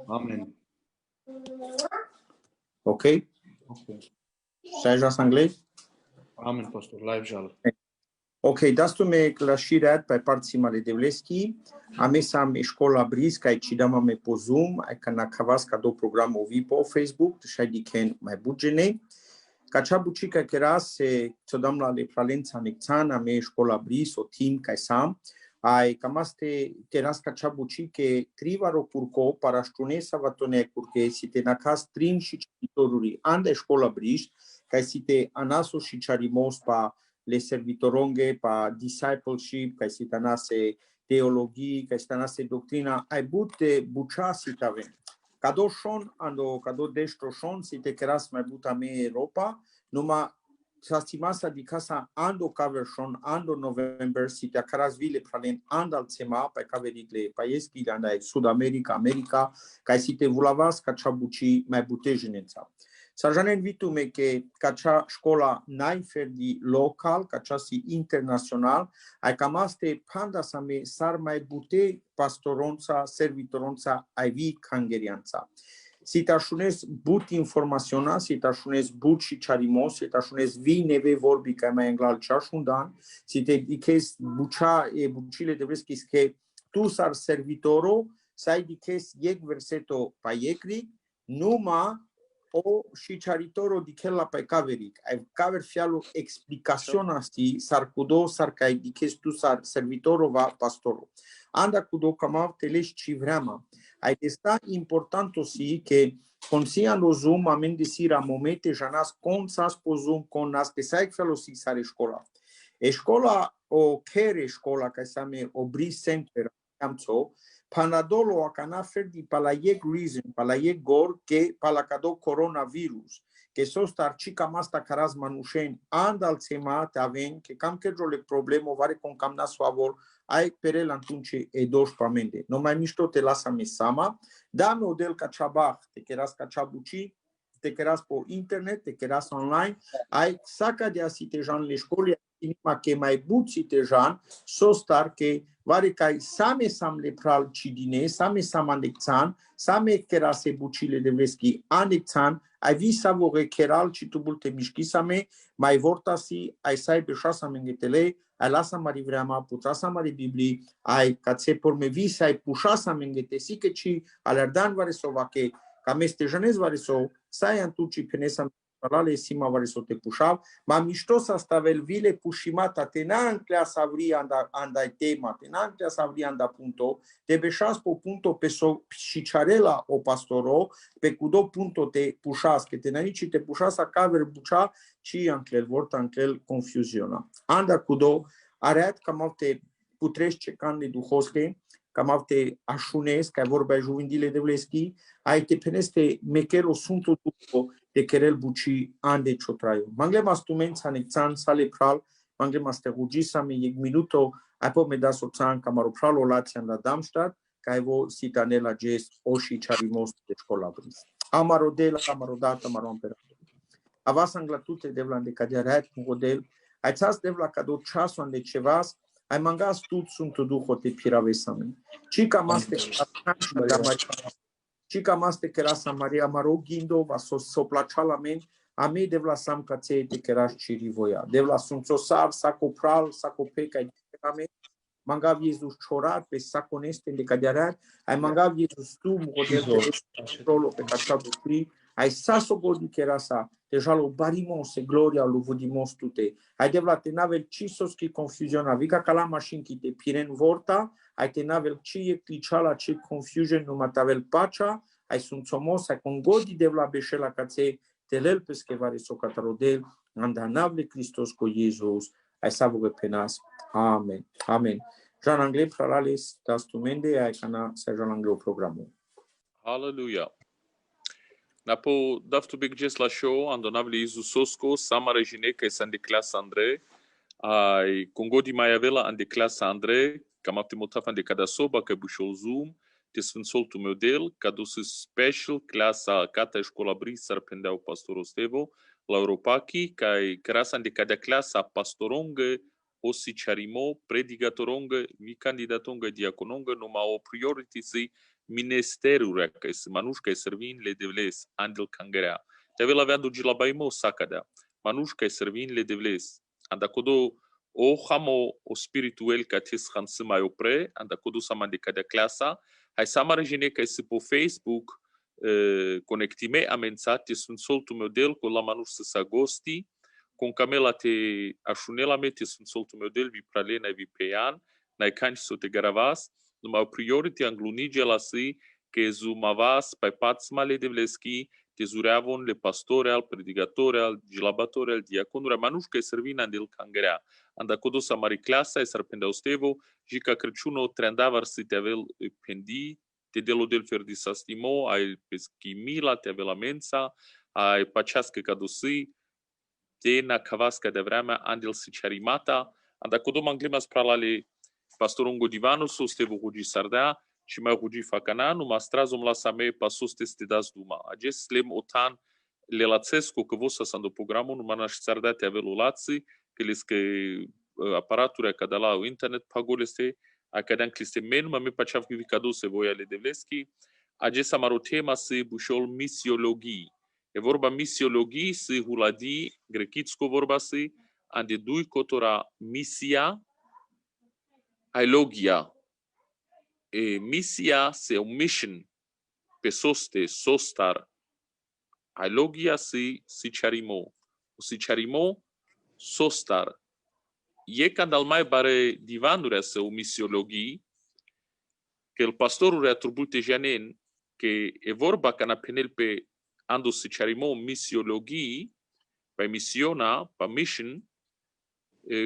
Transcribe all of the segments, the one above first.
Amen. Ok? Okay. Ça já anglais? Amen, pastor. Live žal. Ok, dastu me klashirat pe parții male de vleski. Ame sam škola briska i čidama po Zoom, ai kana kavaska do programa ovi po Facebook, šai diken mai bugene. Kača bučika keras se codam la le pralența necțan, ame škola bris o team kai sam. Ai kamaste keras kača bučike trivaro purko paraštune savatone kurke site nakas trin și citoruri ande škola bris, kai site anaso și charimos pa le servitoronge pa discipleship, kai sitanase teologii, kai sitanase doctrina, ai bute buchasi tave. Cado shon ando cado destro shon si te keras mai buta me Europa, numa sastimasa di casa ando cover shon ando November si te keras vile pralen andal cema pe caverigle paieski anda Sud America, America, kai si te vulavas ca chabuci mai bute jenența. Sarjanen vitume că cacea școala n-ai ferdi local, cacea si internațional, ai cam aste panda să me sar mai bute pastoronța, servitoronța, ai vi cangerianța. Si te așunez but informaționa, si te așunez but și charimos, si te așunez vi neve vorbi ca mai englal ceașundan, si te dices bucea e bucile de vreschis că tu sar servitoro, să ai dices iec verseto pa iecri, numa o și charitoro di chella pe caveric. Ai caver fialu explicaționa sti sar cudo sar ca dices tu sar servitoro va pastoro. Anda cudo cam teleș ci vreama. Ai esta importanto si che consigliano Zoom amen de sira momete janas consas po Zoom con nas que sai fialu si sare școala. E școala o care școala ca să me obri center amțo Panadolo a canafer di palayek reason, palayek gor che palacado coronavirus, che sostar cica masta caraz manușeni andal țema te avem, che cam le problemo vare con cam nas favor, ai perel atunci e doși pamende. No mai mișto te lasa me sama, dame odel ca ceabah, te keras ca ceabuci, te keras po internet, te keras online, ai saca de asitejan le școli, inima che mai buți tejan, sostar che vare kai same sam le pral cidine, same sam anexan, same kerase bucile de veschi anexan, ai vi savore keral citubul te mișchi same, mai vorta si, ai sai pe șasa mengetele, ai lasa mari vreama, putra sa mari Biblii, ai ca țe porme vi sai pușa sa mengete si că ci alerdan vare so vache, ca meste janez vare so, sai antuci penesa le sima vare so te pușav, ma mișto sa stavel vile pușimata, te n-anclea sa vri andai tema, te n-anclea sa vri anda punto, te beșas po punto pe so și ciarela o pastoro, pe cudo punto te pușas, că te nanici te pușas a caver bucea, ci anclel vorta anclel confuziona. Anda cudo areat cam alte putrești cande duhosche, cam alte așunes, ca vorba juvindile de vleschi, ai te peneste mechero sunto duco de kerel buci ande ciotraio. Manglema stumența nexan sale pral, manglema stegugisa me yeg minuto, apo me da soțan camaro pralo lațian la Darmstadt, ca evo sitanela gest oși charimos de școala bris. Amarodel, amarodat, amaromperator. Avas anglatute devla de cadiarat model, ai țas devla cado ceasul ande cevas, ai mangas tut sunt duho te piravesame. Cica maste Cica maste kerasa Maria Marogindo va soplačala men, a me devla sam ca țe te keras cirivoia. Devla sunțosar, saco pral, saco peca i te mangav Iesus chorat pe saconeste de cadiarat, ai mangav Iesus tu model de prolo pe cacea dupri, ai saso godi kerasa, deja lo barimos e gloria lo vodimos tute. Ai devla te navel cisos ki confuziona, vica cala mașin ki te piren vorta, ai te navel ci e clicala ci confusion numa tavel pacea, ai sunt somos, ai con godi devla beșela ca țe telel pescevare so catarodel, andanavle Christos co Iesus, ai savogă penas. Amen. Amen. Jean Anglais pralales das tumende ai cana sa Jean Anglais programul. Hallelujah. Napo daftu big just la show andonavli Isus Sosko samara jineca san de classe André ai congodi mai avela an de classe André kamapte motafan de cada soba que bushol Zoom te sfânțoltul meu del, ca dus special clasa cata școala bris sarpendeau pastorul Stevo, la Europachi, ca crasa de cadea clasa pastoronga, o sicharimo, predicatoronga, vi candidatonga diacononga, numa o priority si ministerul ca se manușca servin le devles andel cangarea. Te avea avea do la baimo sacada. Manușca servin le devles. Anda codo o hamo o spirituel ca tes hanse mai opre, anda codo sama de cadea clasa, hai sama regine ca se po Facebook conectime amențate sunt soltul meu del cu la manuș să agosti, con camela te așunela me te sunt soltul meu del vi pralena vi pean, nai cani so te garavas, numai priority anglunige la si că zumavas pe pați male de vleschi te zureavon le pastore al predicatori al gilabatori al diaconuri manușca servina andel cangrea anda codo sa mari clasa e sarpendau stevo și ca Crăciuno trendavar si te avel pendi te delo del fer di sastimo ai peschimila te avela mensa ai pacească ca dosi te na cavasca de vremea andel sicarimata anda codo manglema spralale pastorongo divano so stevo hoji sardea și mai hoji facana nu ma strazom la same pasos te das duma ages lem otan le lacesco că vosa sando programul nu mana sardea te avelulați că lescă aparatura ca de la internet pagoleste a cadean cliste menu ma me pachav que vicado se voia le devleski ages amaro tema se bușol misiologii e vorba misiologii se huladi grecitsko vorba se ande dui cotora misia ailogia misia se un mission pe soste sostar ailogia se sicharimo o sicharimo sostar e când al mai bare divanurea să o misiologii că el pastorul atribute janen că e vorba ca na penel pe ando sicharimo misiologii pe misiona pe mission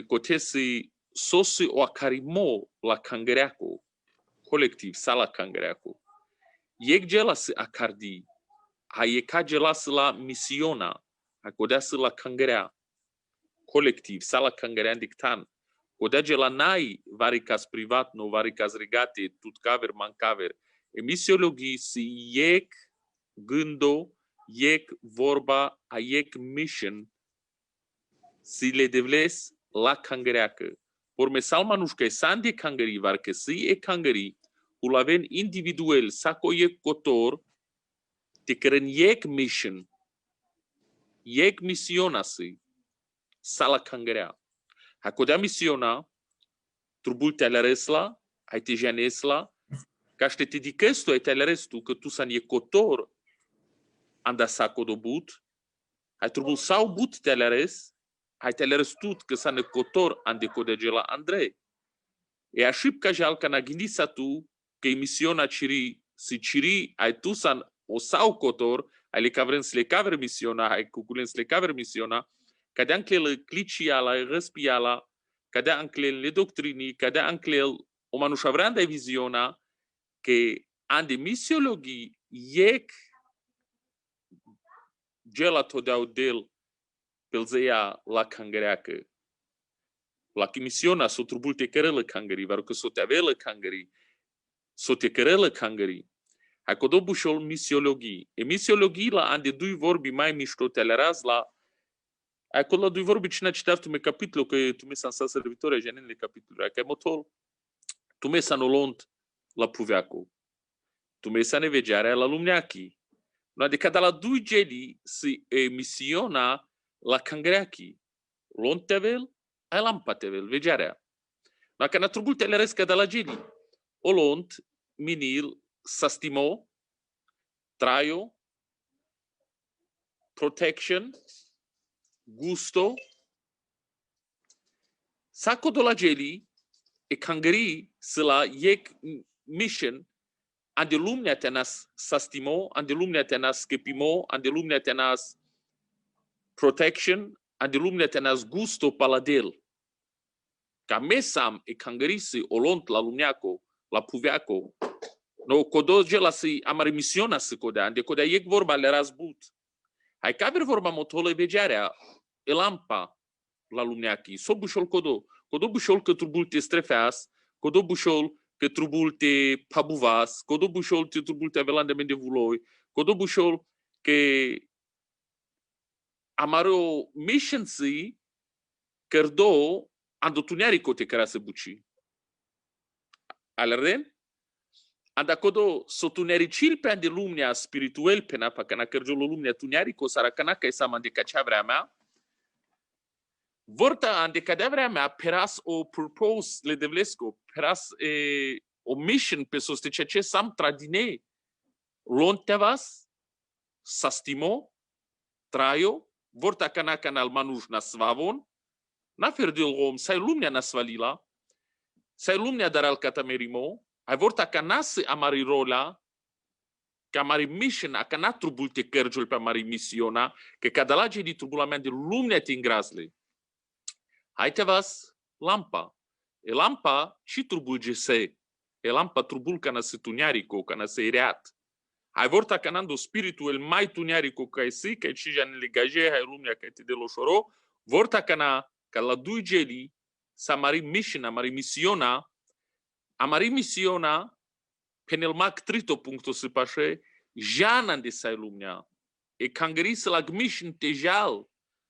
cotesi sosi o acarimo la cangreaco colectiv sala cangreaco e gela se acardi a e ca gela se la misiona a codea se la cangrea colectiv sala cangrea dictan codea gela nai varicas privat no varicas regate tut caver mancaver emisiologii si ec gândo ec vorba a ec mission si le devles la cangreacă Porme salmanușca e sande cangării, var că si e cangării, ulaven individual, saco e cotor, te cărân ec mission, ec misiona si, sala cangărea. Hacodea misiona, trubul te aleresla, ai te janesla, ca te dedicestu, ai te alerestu, că tu san e cotor, anda saco do but, ai trubul sau but te aleres, hai te lerăstut că s-a năcotor an de codegela Andrei. E așa ca jal ca na gândisa tu că emisiona ciri, si ciri ai tu san o sau cotor, ai le cavrân le caver misiona, ai cuculen le caver misiona, ca de ancle cliciala, răspiala, ca de ancle le doctrini, ca de ancle o manușavranda visiona că an de misiologii ec gela todeau del pelzeia la cangăreacă. La misiona s-o trubul te cărălă cangării, var că s-o te avelă cangării, s-o te cărălă cangării. Hai că do bușol misiologii. E misiologii la ande dui vorbi mai mișto te aleraz la hai că la dui vorbi cine citav tu me capitolo că tu me s-a însă servitoria genenile capitolul. Hai că motol tu me s-a nolont la puveacu. Tu me s-a nevegearea la lumneachi. No adică de la dui geli si misiona la cangreachi, lont tevel, ai lampa tevel, vegearea. Dacă na trubul te leresca de la geli, o lont, minil, sastimo, traio, protection, gusto, saco de la geli, e cangri se la ec mission, ande lumnea te nas sastimo, ande lumnea te nas skepimo, ande lumnea te nas protection, ande lumnea te nas gusto paladel. Ca mesam e cangarisi olont la lumneaco, la puveaco, no codo gela si amare misiona se codea, ande codea ec vorba le razbut. Hai caver vorba motole vegearea, e lampa la lumneachi, so bușol codo bușol că turbul te strefeas, codo bușol că trubul te pabuvas, codo bușol te trubul te avelande mende vuloi, codo bușol că amaro missionsi cărdo ando tuniarico te cara se buci. Alerden? Anda codo sotunericil pe ande lumnia spiritual pe napa cana cărgiolo lumnia tuniarico sara cana ca isa mande cacea vrea mea. Vorta ande cadea vrea mea peras o purpose le devlesco, peras o mission pe soste ce sam tradine lontevas sastimo traio vorta cana canal manuș na svavon na ferdil rom sai lumnia na svalila sai lumnia daral catamerimo ai vorta cana se amari rola ca mari mission a cana trubul te cărgiul pe mari misiona că cadalage di trubulament de lumnia te ingrasle. Hai te vas lampa. E lampa și trubul gese. E lampa trubul cana se tuniarico, cana se ireat. Hai vorta canando spiritul mai tuniarico ca si, ca ci ja ne legaje, hai lumea ca te delo șoro, vorta cana ca la dui geli sa mari mission, a mari misiona penel mac trito puncto se pașe, jana de sai lumea. E cangeri să lag mission te jal.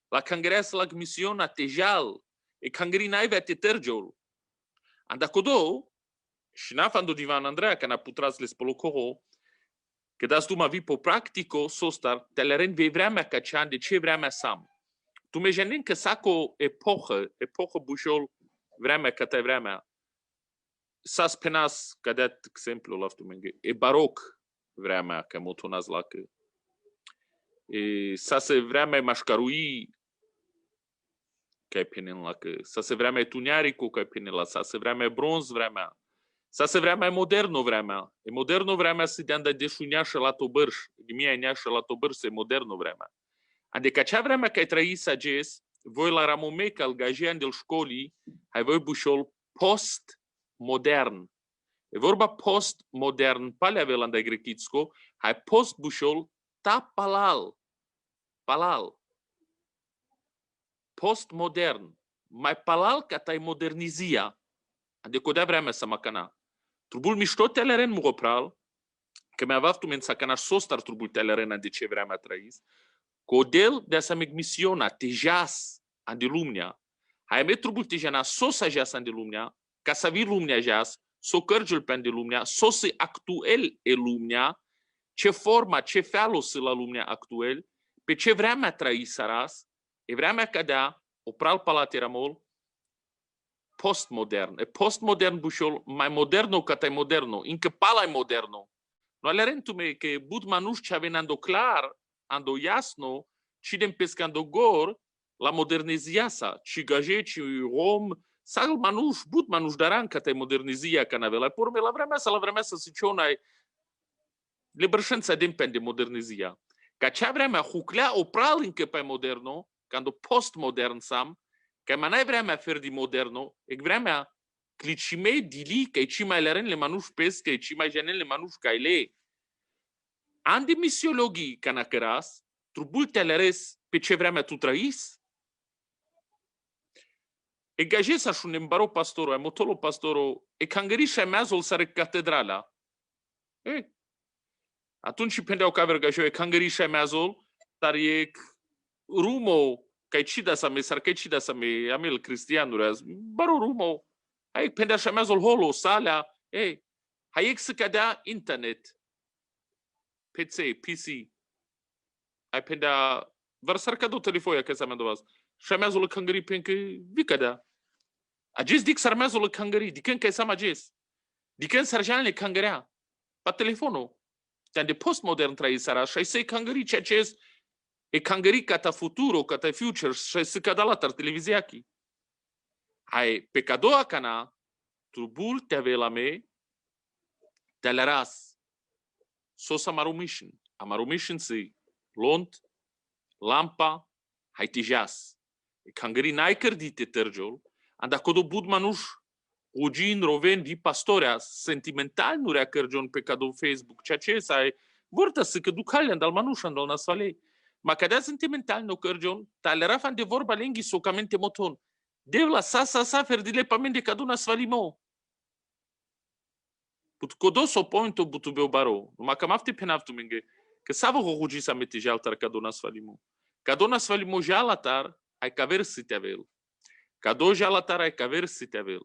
La cangeri să lag misiona te jal. E cangeri naive te tergiol. Anda codo, și na fando divan Andrea, ca na putras les polocoro, că das tu ma vi po practico sostar, te le ren vei vremea ca cean de ce vremea sam. Tu me janin că saco epohă bușol vremea ca te vremea. Sas penas, ca dat exemplu la tu menge, e baroc vremea ca motonaz la că. E sase vremea mașcarui ca e penin la că. Sase vremea tuniarico ca e penin la, sase vremea bronz vremea. Sase vremea moderno vremea. E moderno vremea se de anda deșuneașă la tobărș. Dimia neașă la tobărș se moderno vremea. Adică cea vremea că ai trăit sages, voi la ramomeca al gajean del școlii, hai voi bușol post-modern. E vorba post-modern, pale avea la grecitsko, hai post-bușol ta palal. Palal. Post-modern. Mai palal ca tai modernizia. Adică de vremea să macana. Trubul mișto teleren mugopral, că mi-a avut men să cana sostar trubul teleren de ce vremea trăis, codel de asa meg misiona tejas ande lumnia. Hai me trubul tejana sosa jas ande lumnia, ca să vi lumnia jas, so cărgel pe ande lumnia, so se actuel e lumnia, ce forma, ce fealos la lumnia actuel, pe ce vremea trăis saras, e vremea cadea, opral palateramol, postmodern. E postmodern bușol, mai moderno ca tai moderno, încă pala e moderno. No ale rentume că bud manuș ce avenando clar, ando jasno, ci dem pescando gor, la moderniziasa, ci gaje, ci rom, sal manuș, bud manuș daran ca tai modernizia ca navela. Porme la vremea să sicionai, le brșența depende modernizia. Ca cea vremea huclea opral încă pe moderno, cando postmodern sam, că mai n-ai vremea ferdi moderno, e vremea clicimei dili, că e ci mai leren le manuș pescă, e ci mai jenen le manuș caile. Andi misiologii ca na căras, trubul te aleres pe ce vremea tu trăis? E gajesa și un embaro pastoro, e motolo pastoro, e cangărișa meazul sare catedrala. Atunci pendeau că aver gajeu, e cangărișa meazul, dar e rumo, kai cida sa me sar kai cida sa me amel cristianuras baro rumo ai penda chamazol holo sala hai ex cadea internet PC ai penda versar cado telefoia că sa me dovas chamazol cangari penke vicada ajes dik sarmazol cangari diken kai sa majes diken sarjanle cangarea pa telefono tan de postmodern traisara și sei cangari ceces e cangări ca ta futuro, ca ta future, și se cada la tar televiziachi. Hai, pe cadoa cana, trubul te ave la me, te le ras. Sos amarumishin si, lont, lampa, hai tijas. E cangări n-ai cărdite tărgiol, anda codo bud manuș, ugin, roven, vi pastorea, sentimental nu rea cărgion pe cadou Facebook, ceea ce ai, vorta să că ducale andal manuș, andal nasvalei. Ma cadea sentimental no cărgion, talera fan de vorba lenghi socamente moton. Dev la sa ferdile pamende caduna svalimo. Put kodoso pointo butu beu baro. Numa kamafte penaftu menge. Que sava rogi sa mete jaltar kadona svalimo. Kadona svalimo jalatar ai caver sitevel. Cado jalatar ai caver sitevel.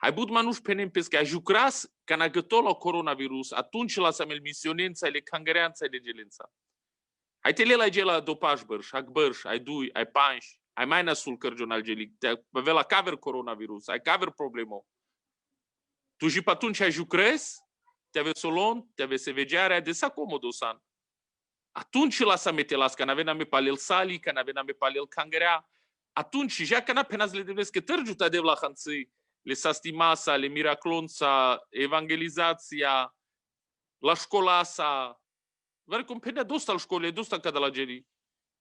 Hai bud manuș penem pesca a jucras cana gătol la coronavirus atunci la samel misionența le cangereanța de gelența. Hai tele la gela dopaj bărș, ai bărș, ai dui, ai panș, ai mai nasul cărjonal gelic, te avea la caver coronavirus, ai caver problemo. Tu și pe atunci ai jucres, te avea solon, te avea sevegearea, de sa comodosan. Atunci la sa metelas, că n-avea me palel sali, că n-avea me palel cangerea, atunci ja că n-apenas le devesc că tărgiuta de la hanței, le sastimasa, le miraclonța, evangelizația, la școala sa, vare cum penea dosta la școle, dosta ca de la geri.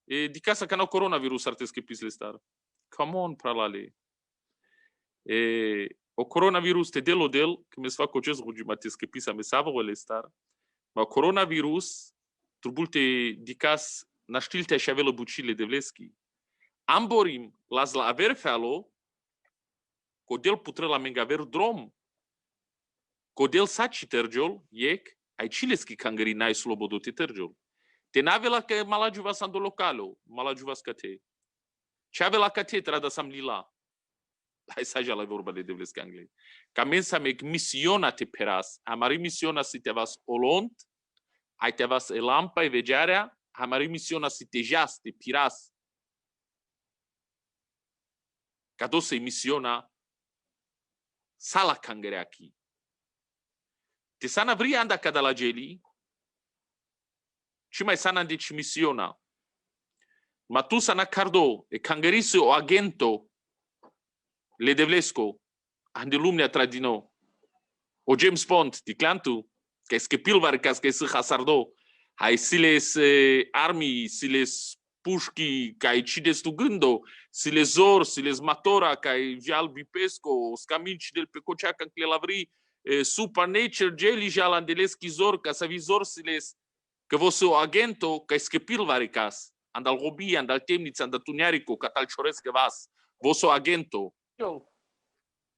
Di casa că n-au coronavirus ar te scăpis le star. Come on, pralale. O coronavirus te del odel, că mi-s fac ocez rugi, ma te scăpis a me savă o le star. Ma coronavirus, trubul te di cas, naștil te așa velă bucile de vleschi. Amborim, las la aver fealo, Codel putre la mengaver drom. Codel saci tergiol, iec, ai cileski cangări n-ai slobodo te tergiol. Te n-ave la că malagiuva sando localo, malagiuva scate. Ce ave la cate trada sam lila. Hai să ajea la vorba de devlesc anglei. Ca mensa meg misiona te peras, amari misiona si te vas olont, ai te vas elampa e vegearea, amari misiona si te jas, te piras. Ca dosei misiona sala cangereaki. Te sana vri anda cada la geli, ci mai sana deci misiona. Ma tu sana cardo e cangerisi o agento le devlesco ande lumnea tradino. O James Bond di clantu che skepilvar cas che se hasardo. Hai siles armi, siles pușchi care cides tu gândo, si le zor, si le matora care jal bipesco, scaminci del pe cocea că le lavri super nature geli jal andeleschi zor ca să vi zor si les că vos o agento ca skepil varicas andal robi andal temnița andal tuniarico ca tal cioresc vas vos o agento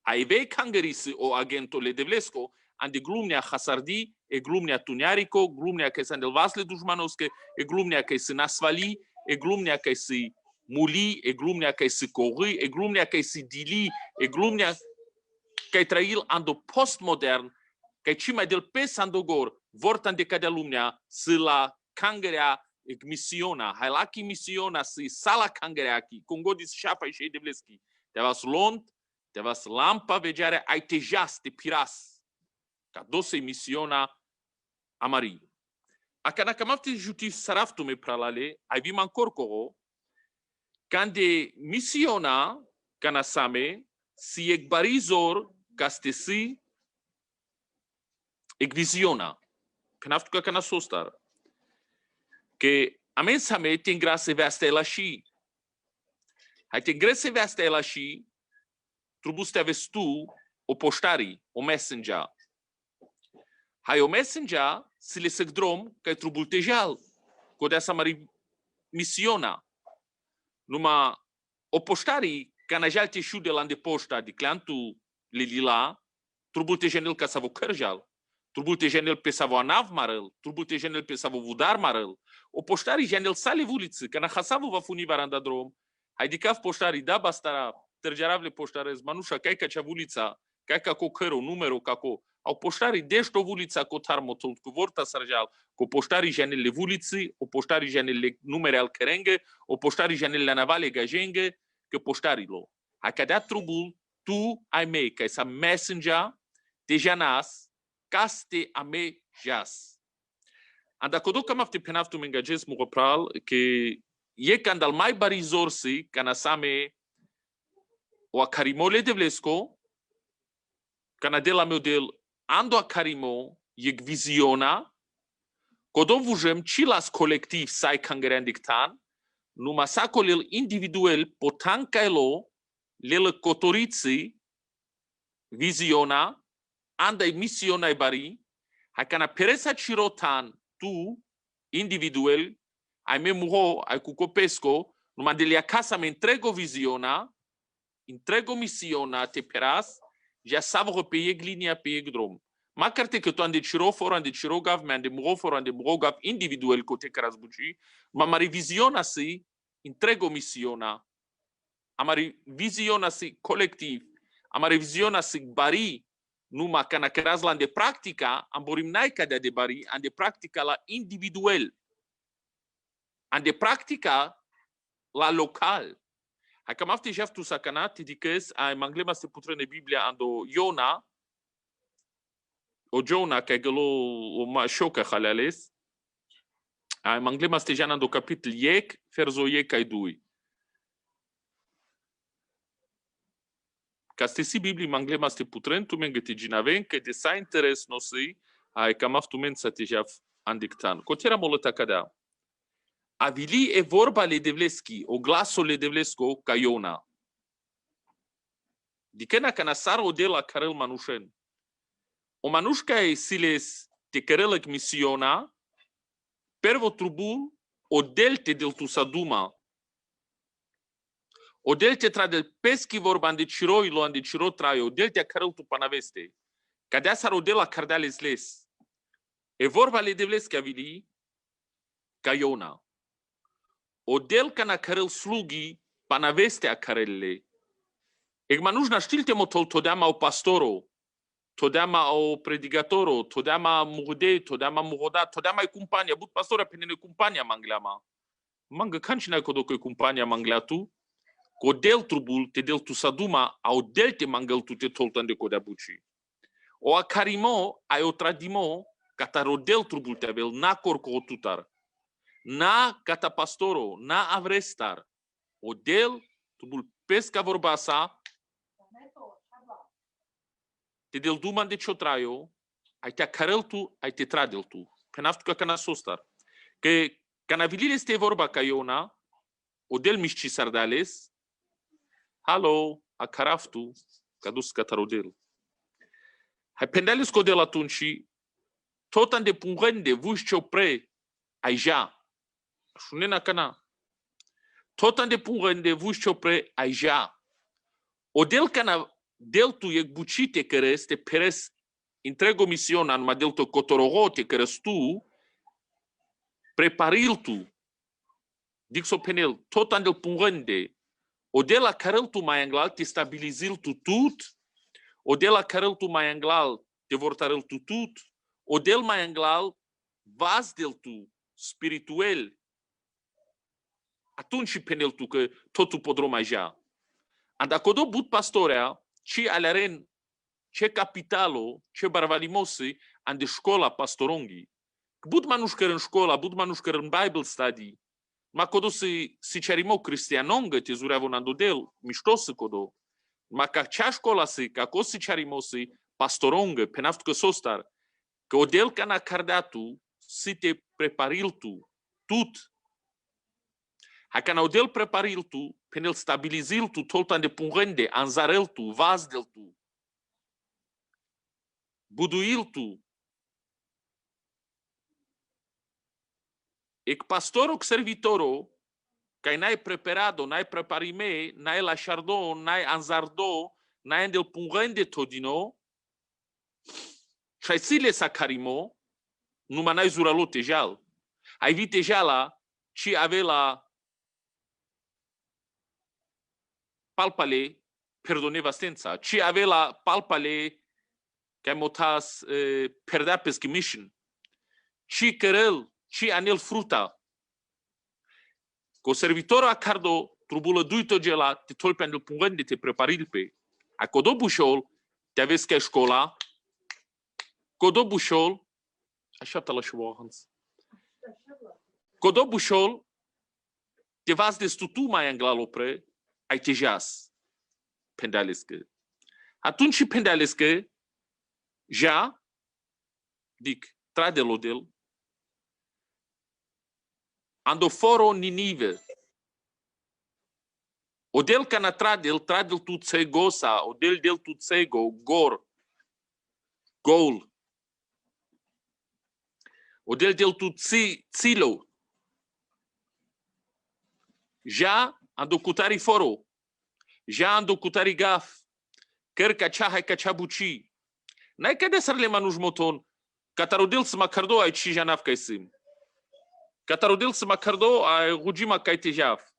ai vei cangerisi o agento le devlesco ande glumnea hasardi e glumnea tuniarico glumnea că se andel vasle dușmanosche e glumnea că se nasvali e glumnea că se muli, e glumnea că se corri, e glumnea că se dili, e glumnea că trail ando postmodern, că ci mai del pes andogor, vortan de cadea lumnea, să la cangerea e misiona, hai la ki misiona, să sala cangerea ki, congodis șapa și de vleschi. Te vas lont, te vas lampa vegeare, ai te jas, te piras. Ca dosei misiona amari. Acana cam afte jutif saraftu me pralale, ai vim ancor coro, Cande misiona canasame si egbarizor castesi egvisiona. Penaftuca canasostar. Que amensame tem graça veste ela și. Hai te graça veste ela și, trubuste aveți tu o poștari, o messenger. Hai o messenger si le segdrom că trubul tejal. Codesa mari misiona. Numa o poștarii, ca jal te șu de la de poșta de clantu le lila, trubul te genel ca să vă cărjal, trubul te genel pe să vă anav marăl, trubul te genel pe să vă vudar marăl. O poștarii genel sale vuliță, ca na hasavu va funi varanda drom, hai dicav poștarii, da bastara, tărgeravle poștarez, manușa, cai ca cea vulița, cai ca co căro, numero ca co, au poștarii deșto vulița co tarmotul, cu vorta sarjal, cu poștarii genel le vuliții, o poștarii genel le numere al cărengă, o poștarii genel le navale gajengă, că poștarii lo. Hai ca dea trubul, tu ai mei, ca să messenger, te janas, caste a me jas. Anda codo cam afte penaftu mengages mu repral, că e când al mai bari zorsi, ca nasame o acarimole de vlesco, ca na de la meu del ando acarimo, e visiona, codo vujem cilas colectiv sai cangerean dictan, numa sacolel individual potancaelo, lele cotoriții, visiona, andai misionai bari, hai cana peresa cirotan, tu, individual, ai me muho, ai cu copesco, numa de lia casa me entrego visiona, entrego misiona te peras, já savo pe linia pe drum. Makar te que tu ande ciro foro ande ciro gav me ande muro gav individual kote karas buci, ma mari visiona si entrego missiona. Amari visiona si collectiv, amari visiona si bari numa kana karas la ande practica, amborim naica de bari ande practica la individual. Ande practica la local. Hakam afte jaf tu sakana ti dikes a manglema se putrene Biblia ando Iona o Jona que gelo o ma shoka khalales a manglema ste jana ando capitol yek ferzo yek ai dui. Ca ste si Bibli manglema ste putren tu men gete ginaven que de sa interes no si a kam aftu men sa te jaf andictan. Kotera molota kada. Avili e vorba le devleski, o glaso le devlesko ca Iona. Dikena kana saro de la karel manushen. O manushka e siles te karelak misiona, pervo trubul, o delte del tu saduma. O delte tra del peschi vorba ande ciro ilo ande ciro traio, o delte a karel tu panaveste. Cadea saro de la cardales les. E vorba le devleski avili ca Iona. O del kana karel slugi panaveste a karelle. Eg manush na stilte motol todama o pastoro, todama o predigatoro, todama mude, todama mugoda, todama e compagnia, but pastora penene compagnia manglama. Manga kanchina kodo ko compagnia manglatu, ko del trubul te del tu saduma au del te mangal tu te toltande ko dabuchi. O a karimo ai o tradimo kataro del trubul te vel na korko tutar. Na kata pastoro, na avrestar. O del trubul pesca vorbasa te del duman de chotraio, ai te karel tu, ai te tradel tu. Penaftu ka kana sostar. Que kana vilile este vorba ca Iona, o del misci sardales, halo, a caraftu, cadus catarodel. Hai pendales co del atunci, tot an de pungende, vuși ce opre, ai ja. Șunena cana. Tot an de pungende, vuși ce opre, ai ja. O del cana, del tu e bucite care este peres entrego misiona numa del tu cotorogote care tu preparil tu. Dic so penel, tot an del pungende, o de la carel tu mai anglal te stabilizil tu tut, o de la carel tu mai anglal te vortarel tu tut, o del mai anglal vas del tu spirituel. Atunci penel tu că totul podro mai ja. And akodo but pastorea, ci aleren, ce capitalo, ce barvalimosi, and de școla pastorongi. Bud manușcăr în școla, bud manușcăr în Bible study, ma kodo si cerimo cristianongă te zureavon andodel, miștos kodo. Ma ca cea școla si, ca ko si cerimo si pastoronga, penaftu că sostar, că odel ca na cardatu, si te preparil tu, tut. Ha ca na odel preparil tu, penel stabilizil tu, toltan de pungende, anzarel tu, vazdel tu. Buduil tu. Ec pastoro servitoro, că n-ai preparado, n-ai preparime, n-ai lasciardo, n-ai anzardo, n-ai del pungende todino, și-ai sile sa carimo, numai n-ai zuralo tejal. Ai vi tejala, ci ave la palpale, perdoneva stența, ci ave la palpale, că motas perdea peschi mission, ci cărel, ci anel fruta. Co servitor a cardo trubulă duito gela te tolpe andel pungende te preparil pe. A codo bușol te aveți ca școla. Codo bușol așteaptă la șubohans. Codo bușol te vas de stutu mai anglalo pre ai te jas. Pendalescă. Atunci pendalescă ja dic tradelodel ando foro Ninive. Odel cana tradel tu tsegosa, odel del tu tsego, gor, gol. Odel del tu tsilo. Ja ando cutari foro. Ja ando cutari gaf. Ker cacea hai cacea buci. N-ai ca de sarle manuș moton, catarodel să macardo ai ci janaf ca sim. Catarodel să macardo ai rugima ca te jaf.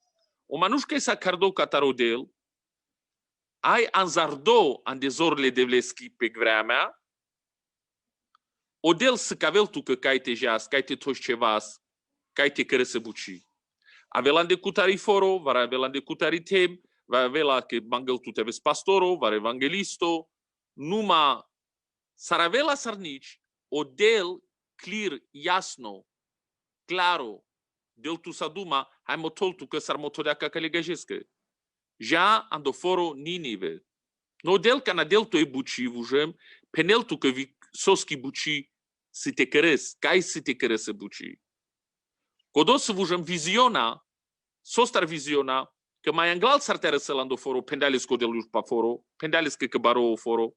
O manuș ca sa cardo catarodel, ai anzardo an dezorle de vleski pe vremea, o del să cavel tu că cai te jas, cai te toși cevas, cai te care să buci. Avelan de cutari foro, var avelan de cutari tem, va avela că mangel tu te vezi pastoro, var evangelisto, numa saravela sarnici, o del clear, jasno, claro, del tu saduma, hai motol tu că sar motodea ca le gajescă. Ja ando foro Ninive. No del cana del tu e buci vujem, penel tu că vi soski buci să te căres, cai să te căres să buci. Codo să vujem visiona, sostar visiona, că mai anglal s-ar te răsă la foro, pendales co del pa foro, pendales că baro foro.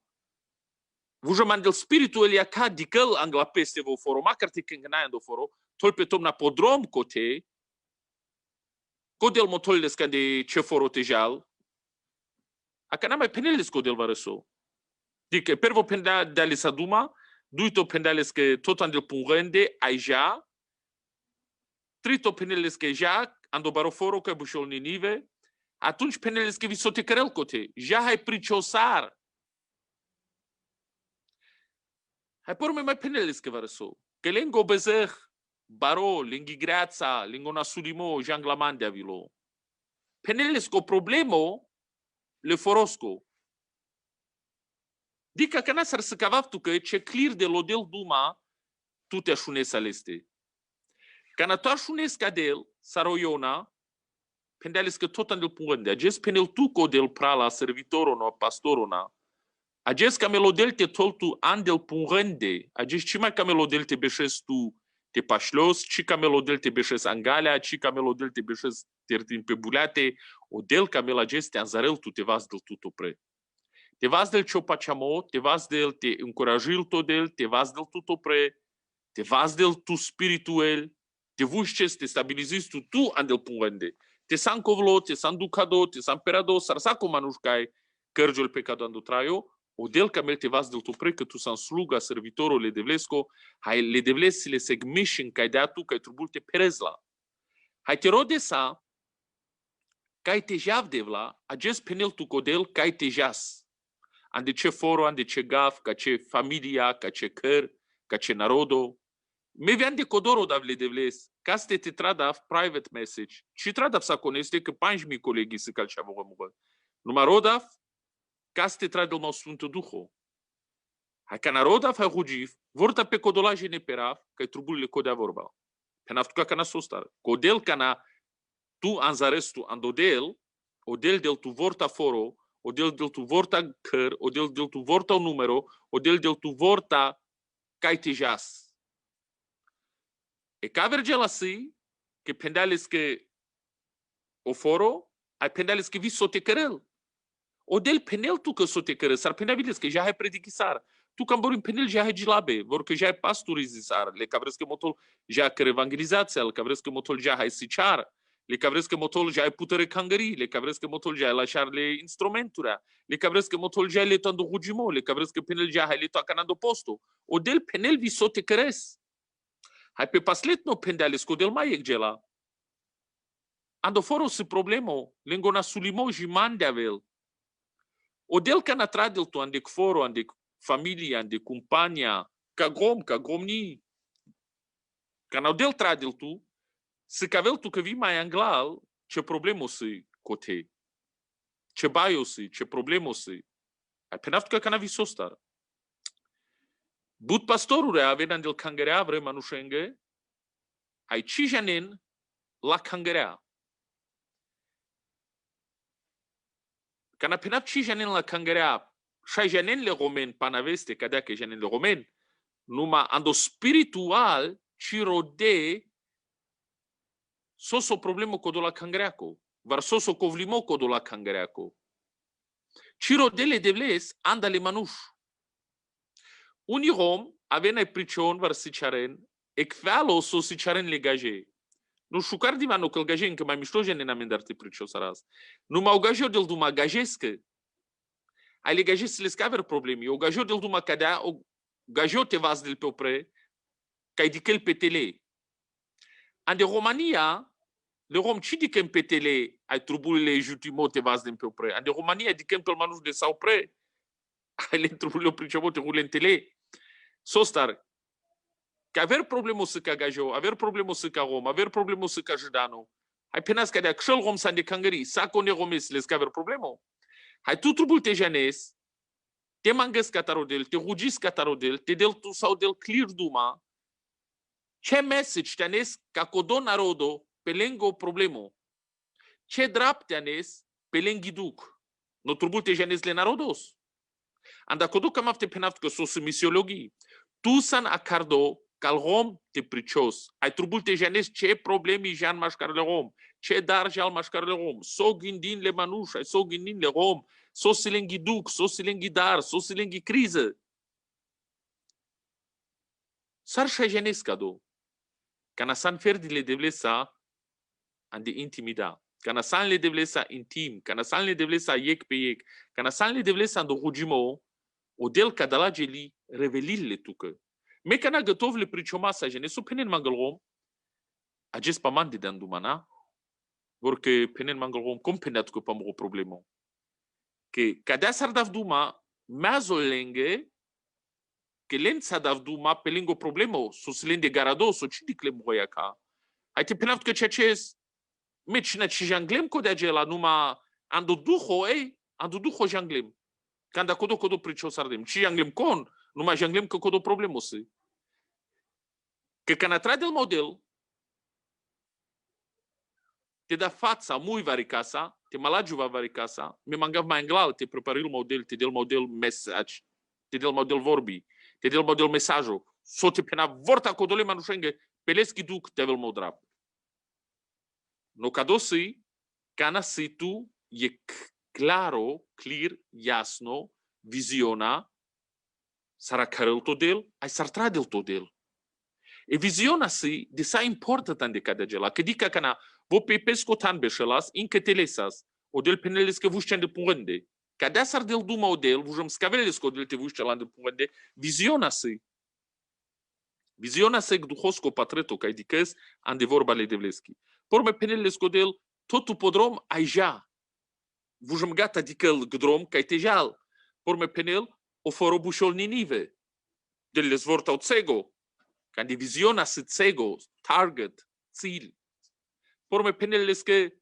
Vujem andel spiritul elia ca dicăl angla peste vo foro, macar te cângănai ando foro, tol pe tom na podrom cote, codel motolles ca de ce foro tejal, aca n-am mai penelles codel va răso. Dică, pervo pendales aduma, duito pendales că tot andel pungende, ai ja, trito penelles că ja, ando baro foro ca bușol Ninive, atunci penelles că vi sote cărel cote, ja hai priciosar. Hai porme mai penelles că va răso. Că lengo bezeh, baro, linghi greața, lingo nasulimo, janglamandea vilo. Penelles co problemo, le forosco. Dica că n-a să cavav tu că ce clear de lodel duma, tu te așunes aleste. Ca na tu așunes ca del, saroiona, pendales că tot andel punde, ages penel tu co del prala, servitorona, pastorona, ages ca melodel te toltu andel punde, ages ci mai ca melodel te beșes tu te pașlos, ci ca melodel te beșes angalea, ci ca melodel te beșes tertin pe bulate, o del ca melages te anzarel tu te vas del tuto pre. Te vas del ciopacciamo, te vas del te încurajil to del, te vas del tuto pre, te vas del tu spirituel, te vușces, te stabilizis tu andel punde. Te san covlo, te san ducado, te san perado, sarsaco manușcai, cărgiul pe cadando traio, o del ca mel te vas del tu pre, că tu san sluga servitorul le devlesco, hai le devlesi le segmișin ca de tu, ca trubul te perezla. Hai te rode sa, ca te jav devla, ages penel tu codel, ca te jas. Ande ce foro, ande ce gaf, ca ce familia, ca ce căr, ca ce narodo. Me vian de codoro dav le devles, ca ste te tradav private message, și tradav sa coneste că 5.000 colegi se calceavă rămură. Numai rodav, ca ste tradel no Sfântul Duho. Hai ca narodav, hai rugiv, vorta pe codolaje neperav, ca truburile codea vorba. Pe naftuca ca na sostar. Codel ca na tu anzarestu andodel, odel del tu vorta foro, odel del tu vorta căr, odel del tu vorta un numero, odel del tu vorta cai te jas. E ca verge la si, că pendales că o foro, ai pendales că vi sote cărel. Odel penel tu că sote cărel, sar penabilis că ja hai predichisar. Tu cam vorbim penel ja hai gilabe, vor că ja hai pasturizisar, le ca vresc că motol ja căr evangelizația, le ca vresc că motol ja hai sicar. Le ca vresc că motol já é putere cangării, le ca vresc că motol já é lașarle instrumentura, le ca vresc că motol já é letando rugimo, le ca vresc că penel já hai leto acanando posto. O del penel vi sote căres. Hai pe paslet no pendales co del mai egela. Ando foro se problemo, lengo na sulimo jimande avel. O del ca na tradel tu ande foro, ande familia, ande compania, ca gromni. Ca na del tradel tu, se cavel tu că vii mai anglal, ce problemo să-i cote? Ce baio să-i? Ce problemo să-i? Ai penaftu ca na visostar. But pastorul avea andel cangărea vre manușenge, ai ci janen la cangărea. Ca na penaf ci janen la cangărea, și janen le romen panaveste, cadea că janen le romen, numai ando spiritual ci rode soso problemo co do la cangreaco, var soso covlimo co do la cangreaco. Ciro dele devles andale manuș. Uni rom avena e pricion var sicaren, e kvealo so sicaren le gaje. Nu șucar di mano că gaje încă mai mișto jene n-am darte pricio saraz. Nu m-au gaje del duma gajescă. ai le gajo se le scaver problemi. O gajo del duma cadea, o gajo te vas del pe opre, cai di quel petele. Ande Romania, le rom ci di kem petele, ai trubulile jutimo te vas del pe opre. Ande Romania di kem pel manus de sau pre, ai le trubulile principio te rulentele. Sostar, că aver problemos să ca gajo, aver problemos să ca rom, aver problemos să ca judano. Hai penas ca de acșel rom sa de cangări, sa cone romes les ca aver problemo. Hai tu trubul te janes, te mangas catarodel, te rugis catarodel, te del tu sau del clear duma. Ce message te anes ca codon narodo pe lengo problemo? Ce drap te anes pe lengi duc? No trubul te janes le narodos. Anda codo cam afte penaft că sos misiologii. Tu san acardo cal rom te pricios. Ai trubul te janes ce problemi jan mașcar le rom. Ce dar jal mașcar le rom. So gindin le manuș, ai so gindin le rom. So silengi duc, so silengi dar, so silengi criză. Sar și janes cado. Cana san ferdi le devlesa ande intimida. Cana san le devlesa intim. Cana san le devlesa iec pe iec. Cana san le devlesa ando rugimo. O del cadala geli revelile tucă. Me cana gătov le priciomasa jene so penen mangalrom. Ages pa mandi dan dumana. Porque penen mangalrom com penat că pam o problemo. Que cadea sardav duma mazo lenge que len sardav duma pelingo problemo so silende garado so cidicle moia ca. Hai te penat că ceces me cina ci janglem co de agela numa ando duho ando duho janglem. Când acolo codo pricio sardem. Și janglem con, numai janglem că codo problemos. Că când atrade el model, te da fața mui vari casa, te malagiuva vari casa, me mangav mai anglal, te prepari il model, te del model message, te del model vorbi, te del model mesajo, so te pena vorta codole manușenge, peleski duc te vel modrap. No cadosi, cana si tu e claro, clear, jasno, viziona, sarà carel to del, ai sartra del to del. E viziona si, de sa importa tan de cada gela, că dica cana, vo pe pesco tan beșelas, inca telesas, o del peneles că vușcean de punende. Ca de sar del duma o del, vujam scaveles că o del te vușcean de punende, viziona si. Viziona si gduhosco patreto, ca dicas, an de vorba le devleski. Porme peneles că del, totu podrom ai ja. Vujam gata dicăl gdrom, ca te jal. Porme penel, o foro bușol ninive. Del les vortau cego. Ca de viziona si cego, target, țil. Porme peneles că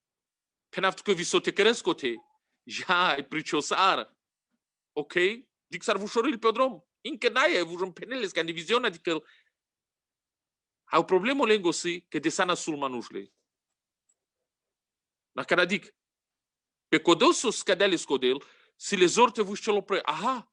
penaft că visote crescote. Ja, ai priciosar. Ok? Dic s-ar vușoril pe drom. Încă n-aia, vujam peneles, ca de viziona dicăl. Au problemul lengosi, că de sana sul manușle. Na cara dic, pe codel so scadele scodel, si le zorte vuș celo pre. Aha.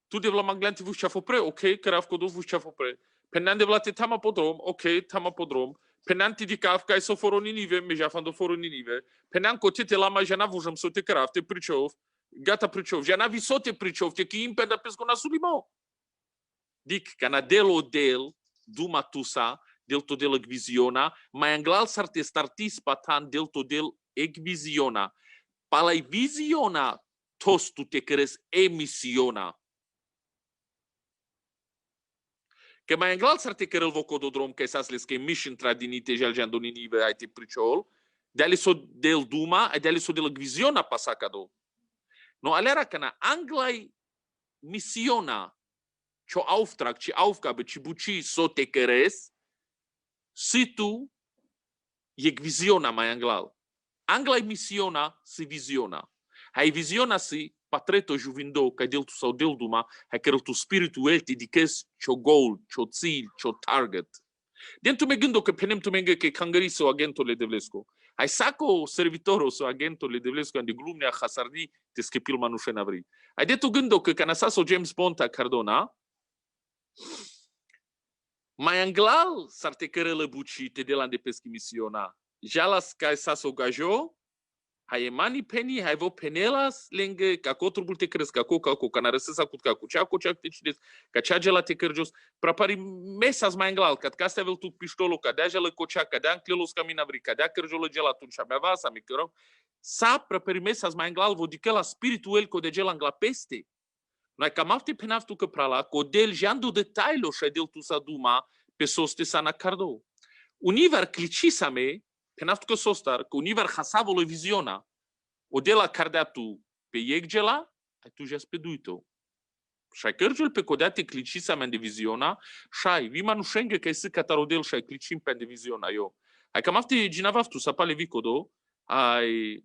Tu de vla manglante vuș ceafo pre, ok, carav codel vuș ceafo pre. Penan de vla te tama podrom, ok, tama podrom. Penan ti dicav ca so foro ninive, me ja fando foro ninive. Penan cote te lama jana vujam so te carav, te priciov, gata priciov. Jana vi so te priciov, te ki impeda pesco na sulimo. Dic, cana delo del, duma tusa, del to del viziona, mai anglal sar te startis patan del to del visiona. Palai visiona, tos tu te crees emisiona. Că mai anglal sar te kerel vocododrom, că esas les că mission tradinite jal jandoninive ai te priciol, de ale so del duma, de ale so del visiona pasacado. No alera cana anglai missiona, čo auftrag, ci aufgabe, ci buci so te crees, si tu e visiona mai anglal. Anglai missiona si visiona. Hai visiona si patreto juvindo ca del tu sau del duma, hai că tu spiritu el te dicas čo goal, čo țil, čo target. Dentro me gândo că penem tu menge că cangări so agento le devlesco. Hai saco servitoro so agento le devlesco ande glumne a hasardi te skepil manușen avri. Hai de tu gândo că canasa so James Bond a Cardona, mai anglal s-ar te cărălă buci te de la de peschi misiona. Jalas ca saso gajo, hai mani penny, hai vo penelas lenge, ca cotrubul te cresc, ca coca, ca narăsăsa cut ca cu cea te cides, ca cea gela te cărgios, prapari mesas mai anglal, ca ca stea vel tu piștolo, ca dea gela cocea, ca dea anclelos ca minavri, ca dea cărgiolă gela atunci, abia vasa, mi cărăm, Sapra per mesas mai anglal vodică la spirituel co de gel angla peste. Noi cam afte penaftu că prala, co del jandu detailo și del tu sa duma pe soste sana cardo. Univer clicisame, penaftu că sostar, că univer hasavolo visiona. O de la cardeatu pe iegela, ai tu jas pe duito. Și-ai cărgiul pe codeate clicisame de visiona, și-ai, vima nu șengă că esi catarodel și-ai clicim pe de visiona eu. Ai cam afte ginavaftu sa pale vicodo, ai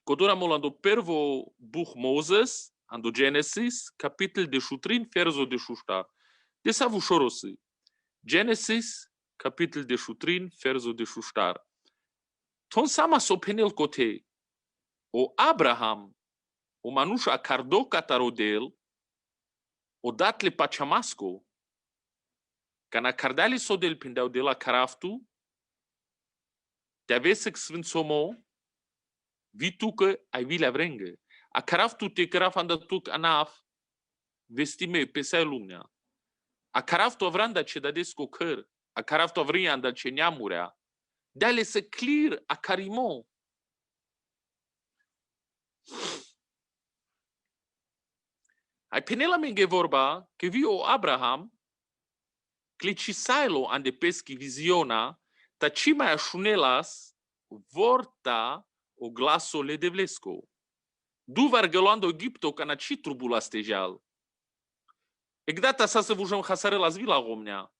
codora molando pervo buch Moses, ando Genesis, capitol de șutrin, verso de șușta. De savu șorosi. Genesis, capitol de șutrin, verso de șuștar. Ton sama so penel cote. O Abraham, o manușa cardo catarodel, o datle pachamasco, cana cardale so del pendeau de la caraftu, te avesec sfânțomo, vitu că ai vi la vrengă. A caraftu te caraf andatuc anaf, vestime pe sai lumnea. A caraftu avranda ce dadesco căr, a caraftu avria andal ce neamurea. De-ale să clear a carimo. Ai penela menge vorba că vi o Abraham, clicisailo ande peschi visiona, ta ci mai așunelas vorta o glaso le devlesco. Duvar gelando Egipto ca na ci trubula stejal. Egdata sa să vujăm hasare la zvila romnea.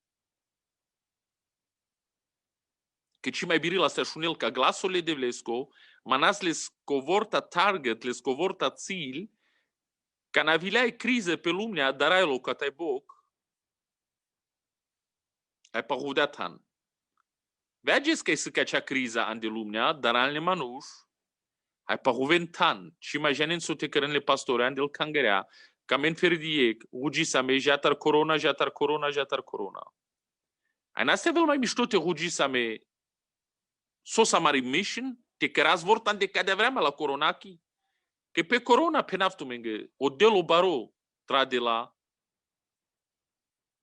Că ci mai birila să așunel ca glaso le devlesco, manas les covorta target, les covorta țil, ca na vileai crize pe lumnea, dar ai loc ai boc, ai parudeatan. Vedeți că e să cea criza ande lumnea, dar al nemanuș, ai paruventan, și mai janen so te cărânle pastore andel cangerea, ca men ferdiec, ugi sa me jatar corona, jatar corona, jatar corona. Ai n-astea vel mai mișto te ugi sa me so sa mari mission, te căraz vortan de cadea vremea la coronachi, că pe corona pe naftu menge, o delo baro trade la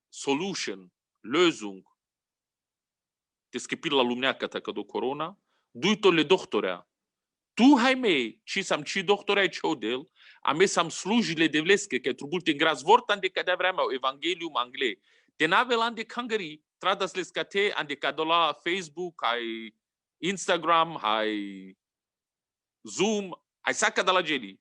solution, lösung, te schipir la lumneaca ta că do corona, duito le doctorea. Tu hai mei, ci sam ci doctorea ce odel, a me sam slujile de vlesche, că trubul te graz vortan de cadea vremea evangelium angle. Te navelan de cangări, tradas lescate ande cadola Facebook, ai Instagram, ai Zoom, ai saca de la geli.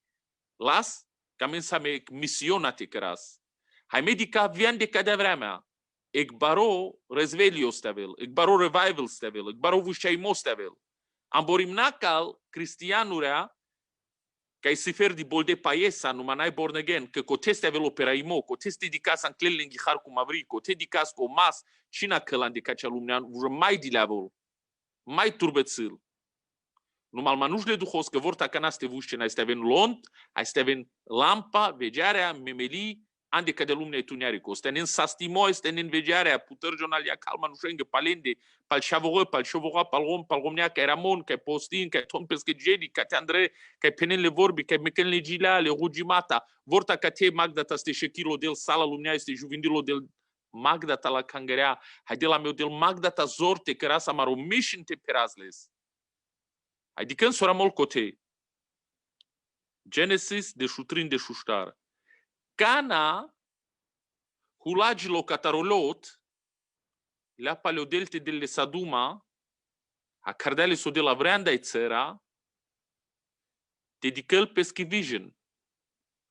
Las, ca men sa me misiona te căras. Hai medica vian de cadea vremea. Ec baro rezvelio stavel, ec baro revival stavel, ec baro vușaimo stavel. Am borim nacal cristianurea ca se fer di bolde paiesa nu manai born again, că coteste avel operaimo, coteste di casa în clel lenghihar cu mavri, cote di cas cu mas, cina călan de cacea lumnean, vură mai di level, mai turbețil. Numai manușle duhos că vorta ca naste vușce, na este aven lont, este aven lampa, vegearea, memeli, ande ca de lumne tuniarico. Este în sastimo, este în vegearea, puterjonalia calma, nu șengă, palende, pal șavore, pal șovora, pal romnea, ca Ramon, ca Postin, ca Tom Pescegeli, ca Andrei, ca penele vorbi, ca mekenle gilale, rugimata, vorta ca te Magda ta ste shekilo del sala lumnea, este juvindilo del Magda ta la cangărea, haide la meu del Magda ta zorte, că rasa maro mission te perazles. Adică în sora mol cote. Genesis de șutrin de șuștar. Cana hulagilo catarolot la paleodelte delle Saduma a cardale so de la vranda e țăra dedicăl peschi vision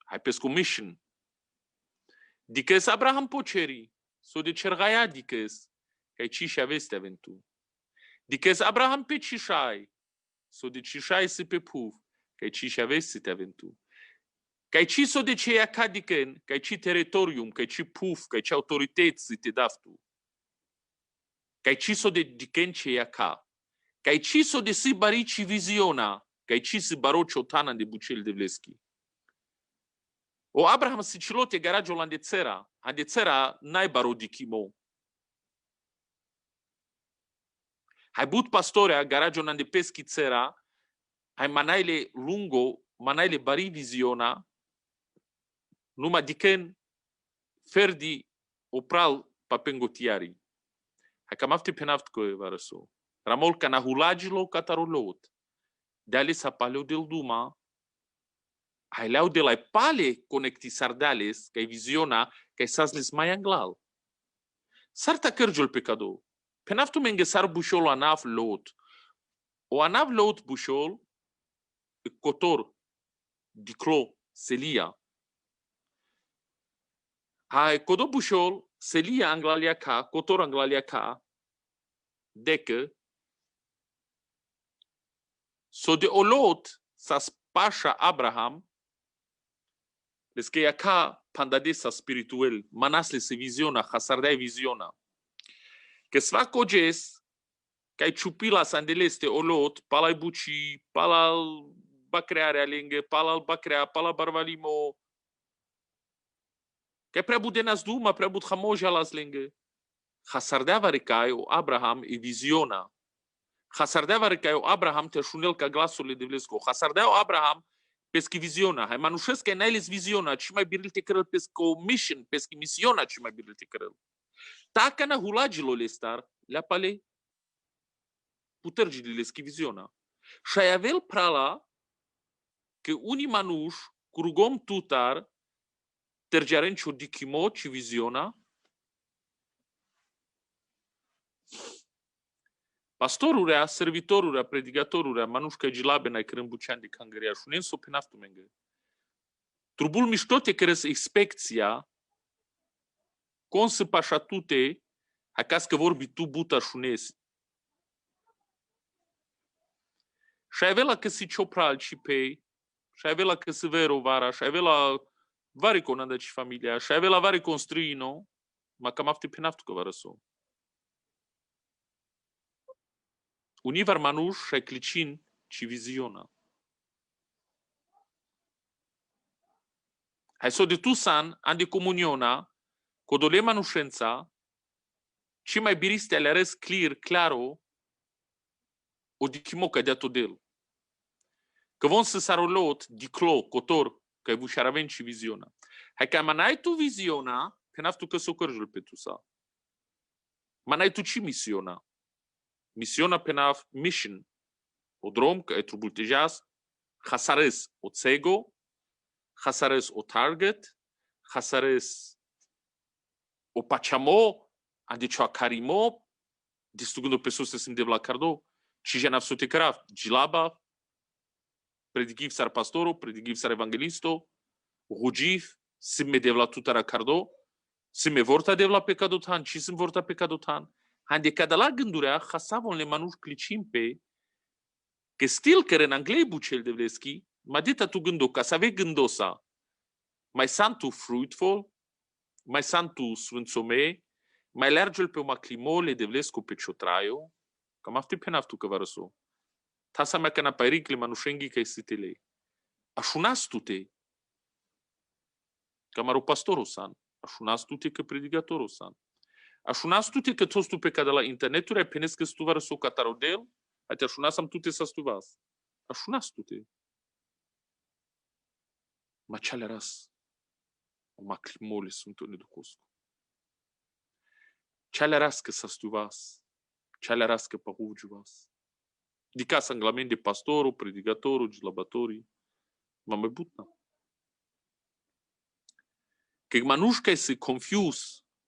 hai pesco mission dicăs Abraham poceri so de cergaia dicăs că ci și aveste aventu dicăs Abraham pe cișai so de cișai se pe puf că ci și aveste aventu că ci so de ce acadicen, că ci teritorium, că ci puf, că ci autorități te daftu. Că ci so de dicen ce aca. Că ci so de si barici visiona, că ci si baroci otana de bucel de vleschi. O Abraham si cilote garaggio ande țera n-ai baro di chimo. Hai but pastorea garaggio ande peschi țera, hai manaile lungo, manaile bari visiona, numai dicen ferdi opral papengotiari. Hai cam afte penaft co varăso. Ramol ca na hulagilo catarolot. dali sa paleo del duma, ai leu de la pale conecti sardales, că visiona, că sasles mai anglal. Sarta cărgiul pecado. Penaftu menge sar bușol anaf lot. O anaf lot bușol, cotor, diclo, selia. Hai, codo bușol, selia anglalia ca, cotor anglalia ca, decă, so de olot sa spasha Abraham, les que acá pandadesa spiritual, manasle se visiona, hasardai visiona. Que sva coges, cai ciupila sandeleste olot, palai buci, palal bacreare alenge, palal bacrea, palal barvalimo. Cai prea budenas duma, prea bud hamoja las lenge. Hasardava recai o Abraham e visiona. Hasardava recai o Abraham te șunel ca glasul de vlesco. Hasardava Abraham peschi visiona. Hai manușesc că n-ailes visiona, ci mai biril te cărăl pesco mission, peschi misiona, ci mai biril te cărăl. Taka na hulagilo lestar, le apale putergile leschi visiona. Și ai avel prala că unii manuș curgom tutar tergearencio dikimo ci visiona. Pastorurea, servitorurea, predicatorurea, manușca gilabena crân bucean de cangaria și unen so penaftu menge. Trubul miștote cărăs expecția consă pașatute acas că vorbi tu buta șunes. Și avela că si ciopral ci pei, și avela că si vero vara, și avela vari conanda ci familia, și avela vari construino, ma cam afte penaftu că vara so. Univar manuș și clicin ci visiona. Hai so de tu san, an de comuniona, codole manușența, ci mai biriste ale res clear, claro, o dikimoca de atodel. Că von să sarolot, diclo, cotor, că ai vușaraven ci visiona. Hai că manai tu visiona, penaftu că s-o cărjul pe tu sa. Manai tu ci misiona. Misiona penaf mission. O drom că ai trubultejas, hasares o cego, hasares o target, hasares o pachamo, adică o carimo, distrugând pessoas se îndevla cardo, ci já nafsote craft, gilaba, predigiv sar pastoro, predigiv sar evangelisto, rugiv, simme devla tutara cardo, simme vorta devla pecadotan, ci sim vorta pecadotan. Hande cada la gândurea, hasavon le manuș clicimpe, că stil care în anglei bucel de vleschi, ma dita tu gândo, ca să ave gândosa, mai santu fruitful, mai santu sfânțome, mai lergel pe o maclimole de vlescu pe ciotraio, cam afte penaftu că va răso. Tasa mea că na pairicle manușenghi ca isitele. Așunas tu te, cam aru pastorul san, așunas tu te că predicatorul san. Așunas tu te că toți tu pe cada la internetul ai penesc că tu va răso catarodel, ate așunas am tu te să stuvas. Așunas tu te. Ma ce ras o maclimole sunt un educoscu. Ce ras că să stuvas. Ce ras că pahuvjuvas. Di casa anglamen de pastorul, predicatorul, gilabatori, ma mai butna. Că manușca se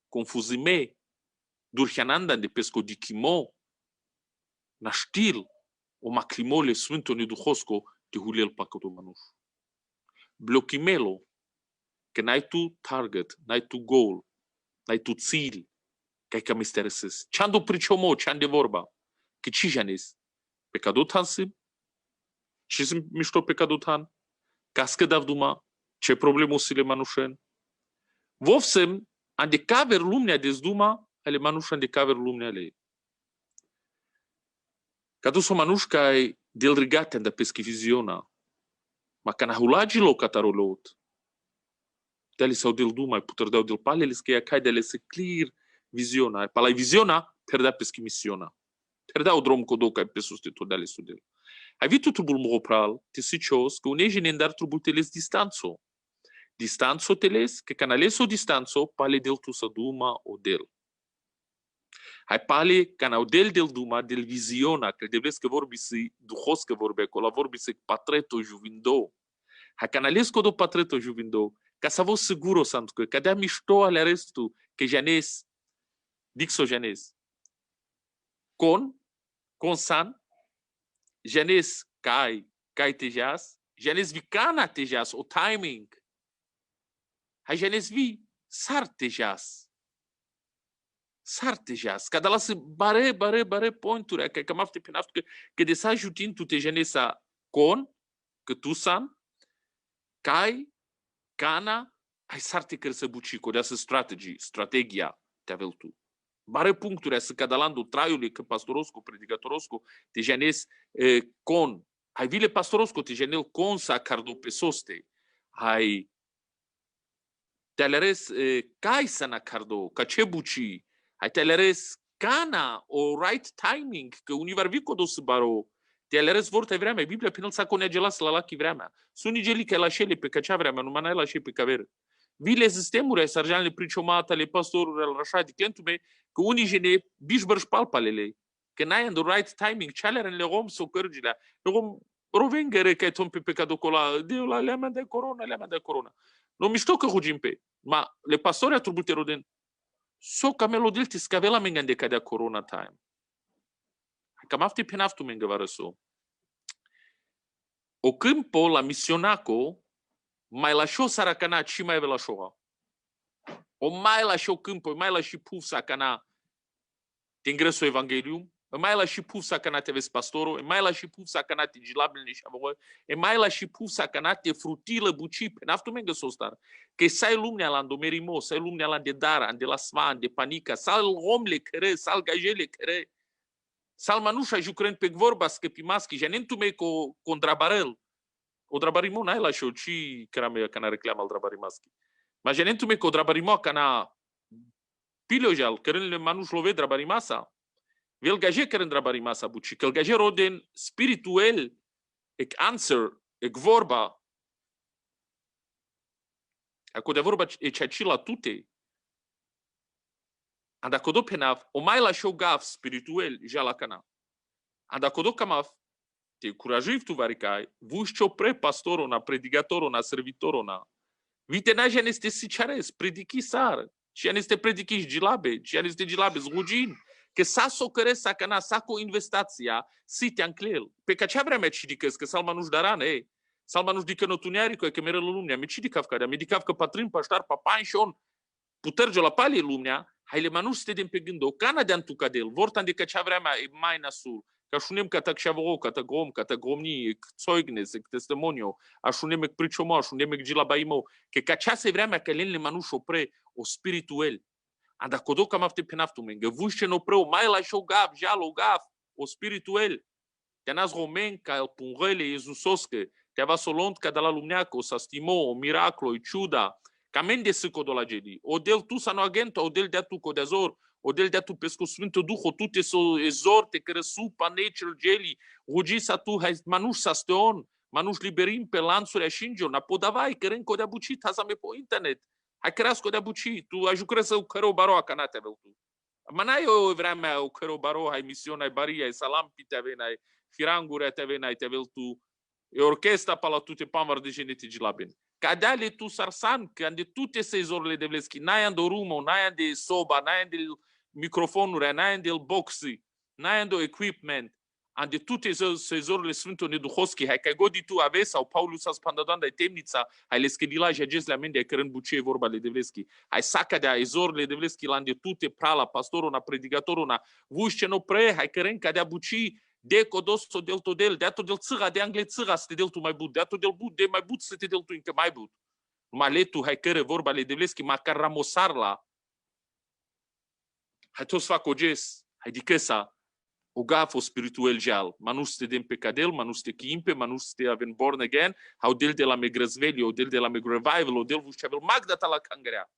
confuzime, durhiananda de pesco dikimo, na stil, o maclimole sfântul neduhosco de hulel pacotul manuș. Blochimelo, că n-ai tu target, n-ai tu goal, n-ai tu țil, că ai cam intereses. Ce-ando priciomo, ce-ande vorba, că ci janes, pecadotan sim, ce sim mișto pecadotan, cască davduma, ce problemă sile manușen. Vovsem, ande caver lumnea dezduma, ale manușan de caver lumnea ale. Ca dus o manușca ai del rigate anda peschi visiona, ma ca nahulagilo catarolot, dali sau del duma, ai puter dau del paleles că ea cai dele se clear visiona, ai palai visiona, perdea peschi misiona. Perdea o drom codoca ai pesus de tot dale sudel. Ai vitu trubul mohopral, te sicios, că uneji nendar trubul teles distanțo. Distanțo teles, că canales o distanțo, pale del tu sa duma o del. Hai pale canau del duma del visiona, că devres că vorbi si duhos că vorbe acolo, vorbi si patreto juvindo. Hai canalesco do patreto juvindo, ca să vă siguro santo că cadea mișto ale restu, că janes dixo janes. Con san janes kai tejas, janes vicana tejas o timing. Hai janes vi sar tejas. Sartejas, cada las bare pointuri, că cam afte penaf că de sa ajutin tu te genesa că tu san, kai, cana, ai sarte că să buci, cu deasă strategia te avel tu. Bare puncturi, să cadalando traiului, că pastorosco, predicatorosco, te genes ai vile pastorosco, te genel sa cardo pesoste, ai te aleres kai sana cardo, ca ce buci, hai te aleres cana o right timing, că unii var vi codo să baro, te aleres vorte vremea, Biblia pinel sa conegela să la laki vremea. Suni geli că la șele pe cacea vremea, nu mana la șele pe caver. Vile sistemuri sarjanele priciomata le pastorul al așa de clientume, că unii gene bișbăr palpalele, că n-ai în the right timing, cealere le rom so cărgilea, rom rovengere că tom pe pecado cola, de la leama de corona. Nu mișto că hugimpe, ma le pastori atributero den so camelo del ti scavela mengande cadea corona time. Cam afti penaftu mengavara so. O câmpo la misionaco mai lasciò saracana ci mai ve lasciò. O mai lasciò câmpo, mai lasci puf sacana te ingresso evangelium, mai lasci puf sacana te ves pastoro, mai lasci puf sacana te gilabil ni shavoi, mai lasci puf sacana te frutilă buci penaftu menga so star. Că sai lumea la merimo, sai lumea la de dara, ande la svan, de panica, sal omle care, sal gajele care. Sal manușa jucrând pe vorba scăpimaschi, janentu mei con drabarel. O drabarimo n-ai la show, ci crame cana reclama al drabarimaschi. Ma janentu mei co drabarimo cana pilojal, cărânle manuș love drabarimasa. Vel gaje cărând drabarimasa buci, că gaje roden spirituel, ec answer, ec vorba. Ako de vorba e ceaci la tute. And ako do penav, o mai la show gaf spirituel, ja la cana. And ako do camav, te curajiv tu varicai, vuși ce pre pastorona, predicatorona, servitorona. Vite na ja neste sicares, predichi sar, ja neste predichi gilabe, ja neste gilabe zrugin, că sa socăre sa cana, sa co investația, si te anclel. Pe ca ce vremea ci dicăs, că salma nu-și daran, salma nu-și dică notuniarico, e că mereu lumea, mi ci dicav cadea, mi dicav că patrin paștar, papan și on, puterge la palie lumea, hai le manuș stedem pe gândă, cana de antucadel, vortan de că ce vremea e mai nasul, că așunem că ta xavoro, că ta gromni, zeugnis, testimonio, așunem că priciomo, așunem că gilabaimo, că cea se vremea că le manuș opre o spirituel. Anda codo cam afte penaftu menga, vuște no preu, mai la show gaf, jalo gaf, o spirituel. Te nas romen ca el punrele Iesusosque, te ava solont ca de la lumneaco, sa stimo, o miracolo, i ciuda, ca mende sico do la geli. O del tu sa no agento, o del de tu codezor, o del de tu pesco sfântul duho, tu te so ezorte, care supa nature geli, rugi sa tu, hai manuș sa steon, manuș liberim pe lanțuri așingio, na podavai, căren codea bucit, ha sa me po internet. Hai crească de buci, tu ai jucrat să căro baro a canate aveau tu. Ma n-ai o vremea o căro baro, hai misiune, ai baria, ai salampi te avei, ai firangure te avei tu, e orchestra pa la tute pamar de genete gilaben. Cadale tu sarsan, că de tute sezorele de vleschi, n-ai ando rumo, n-ai ande soba, n-ai ande microfonuri, n-ai ande boxi, n-ai ande equipment. Ande tute sezorele Sfântul Neduhovski, hai că godi tu aveți sau Paulus a spandadoan de temnița, hai le schedila și agezi la mende, hai cărând bucie vorba de devleschi. Hai saca de ezorele devleschi la ande tute prala, pastorona, predicatorona, vuște no pre, hai cărând ca de buci, de codosto del todel, de ato del țâra, de angle țâra să te del tu mai bud, de ato del bud, de mai bud să te del tu încă mai bud. Numai le tu, hai cără vorba le devleschi, macar ramosarla. Hai toți fac oges, hai dicăsa, o gafo spirituel jal, ma nu ste dem pecadel, ma nu ste chimpe, ma nu ste aven born again, au del de la megrezveli, o del de la megrevival, o del vușavel magdata la cangrea,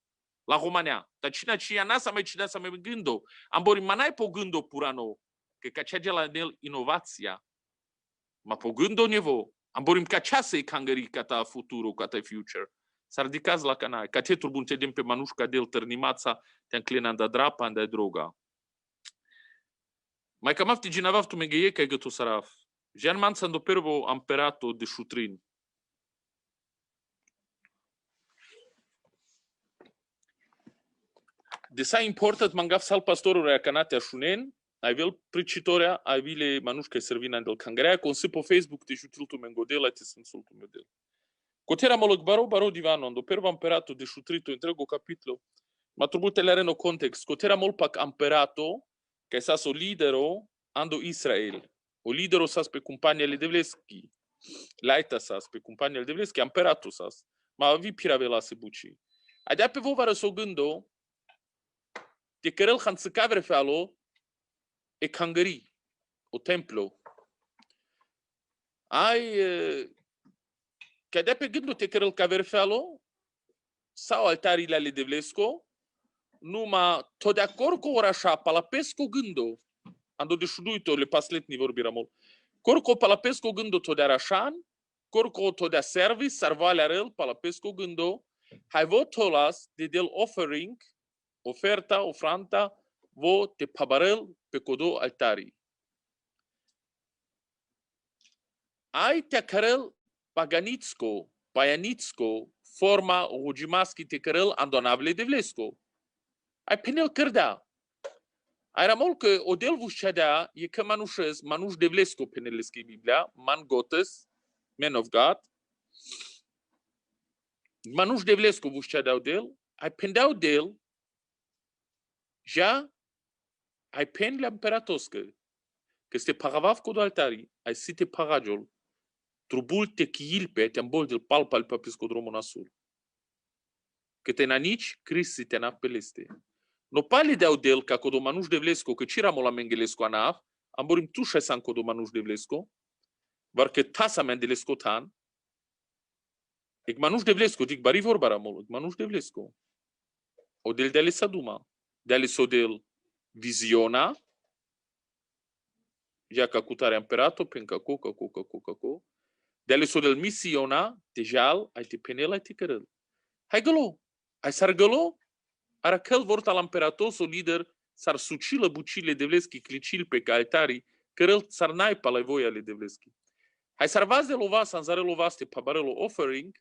la România. Dar cine aceea nasa mai cine sa mai gândo, am borim manai po gândo purano, că ca cea la nel inovația, ma po gândo nevo, am borim ca cea să-i cangări ca ta futuro, ca ta future. S-ar dicaz la canai, ca te turbun te dem pe manușca del tărnimața, te înclina da drapa, da droga. Mai cam afti ginavav tu megeye că gătu saraf. Jean man sando pervo amperato de shutrin. De sa important mangaf sal pastorul rea canate ashunen, ai vel pricitoria, ai vile manușca servina del cangarea, con se po Facebook te jutil tu mengodela te sunt sul tu model. Cotera molog baro divano, ando pervo amperato de shutrito entrego capitolo. Ma trubute le reno context, cotera mol pac amperato, che sas o lidero ando Israel. O lidero sas pe compagnia le devleschi. Laita sas pe compagnia le devleschi, amperato sas. Ma vi piravela se buci. Adea pe vovara so gândo, te cărăl han să cavre fealo, e cangări, o templo. Ai, că adea pe gândo te cărăl cavre fealo, sau altarile ale devlesco, numa to de acord cu orașa palapesco gândo, ando de șuduito le pasletni vorbira mult. Corco palapesco gândo to de arașan, corco to de service, sarvale arel palapesco gândo, hai vo tolas de del offering, oferta, ofranta, vo te pabarel pe codo altari. Ai te carel pajanitsko, forma rugimaschi te carel andonavle devlesco. Ai penel cărdea. Ai ramol că odel vușcedea e că manuș devlesco peneleschi Biblia, man gotes, man of God. Manuș devlesco vușcedea odel, ai pendeau del, ja, ai pen la imperatoscă, că ste paravav codo altari, ai site paragiol, trubul te chiilpe, te ambol del palpa al papiscodromul nasul. Că te nanici, Cristi te naf peleste. No pali de del ca codo manuș devlesco, că ciramo la mengelesco anaf, amborim tu șesan codo manuș devlesco, var că tasa mendelesco tan, ec manuș devlesco, dic bari vorbara mult, manuș devlesco. O del de ale saduma, de ale so del visiona, ja ca cutare imperato, pen caco, de ale so del misiona, te jal, ai te penel, ai te cărăl. Hai gălo, ai sar gălo, ara căl vorta la imperatos o lider sar sucilă bucile devleschi clicil pe ca altari, cărăl sar naipa la voia ale devleschi. Hai sar vaz de lovas, anzare lovas te pabarelo offering,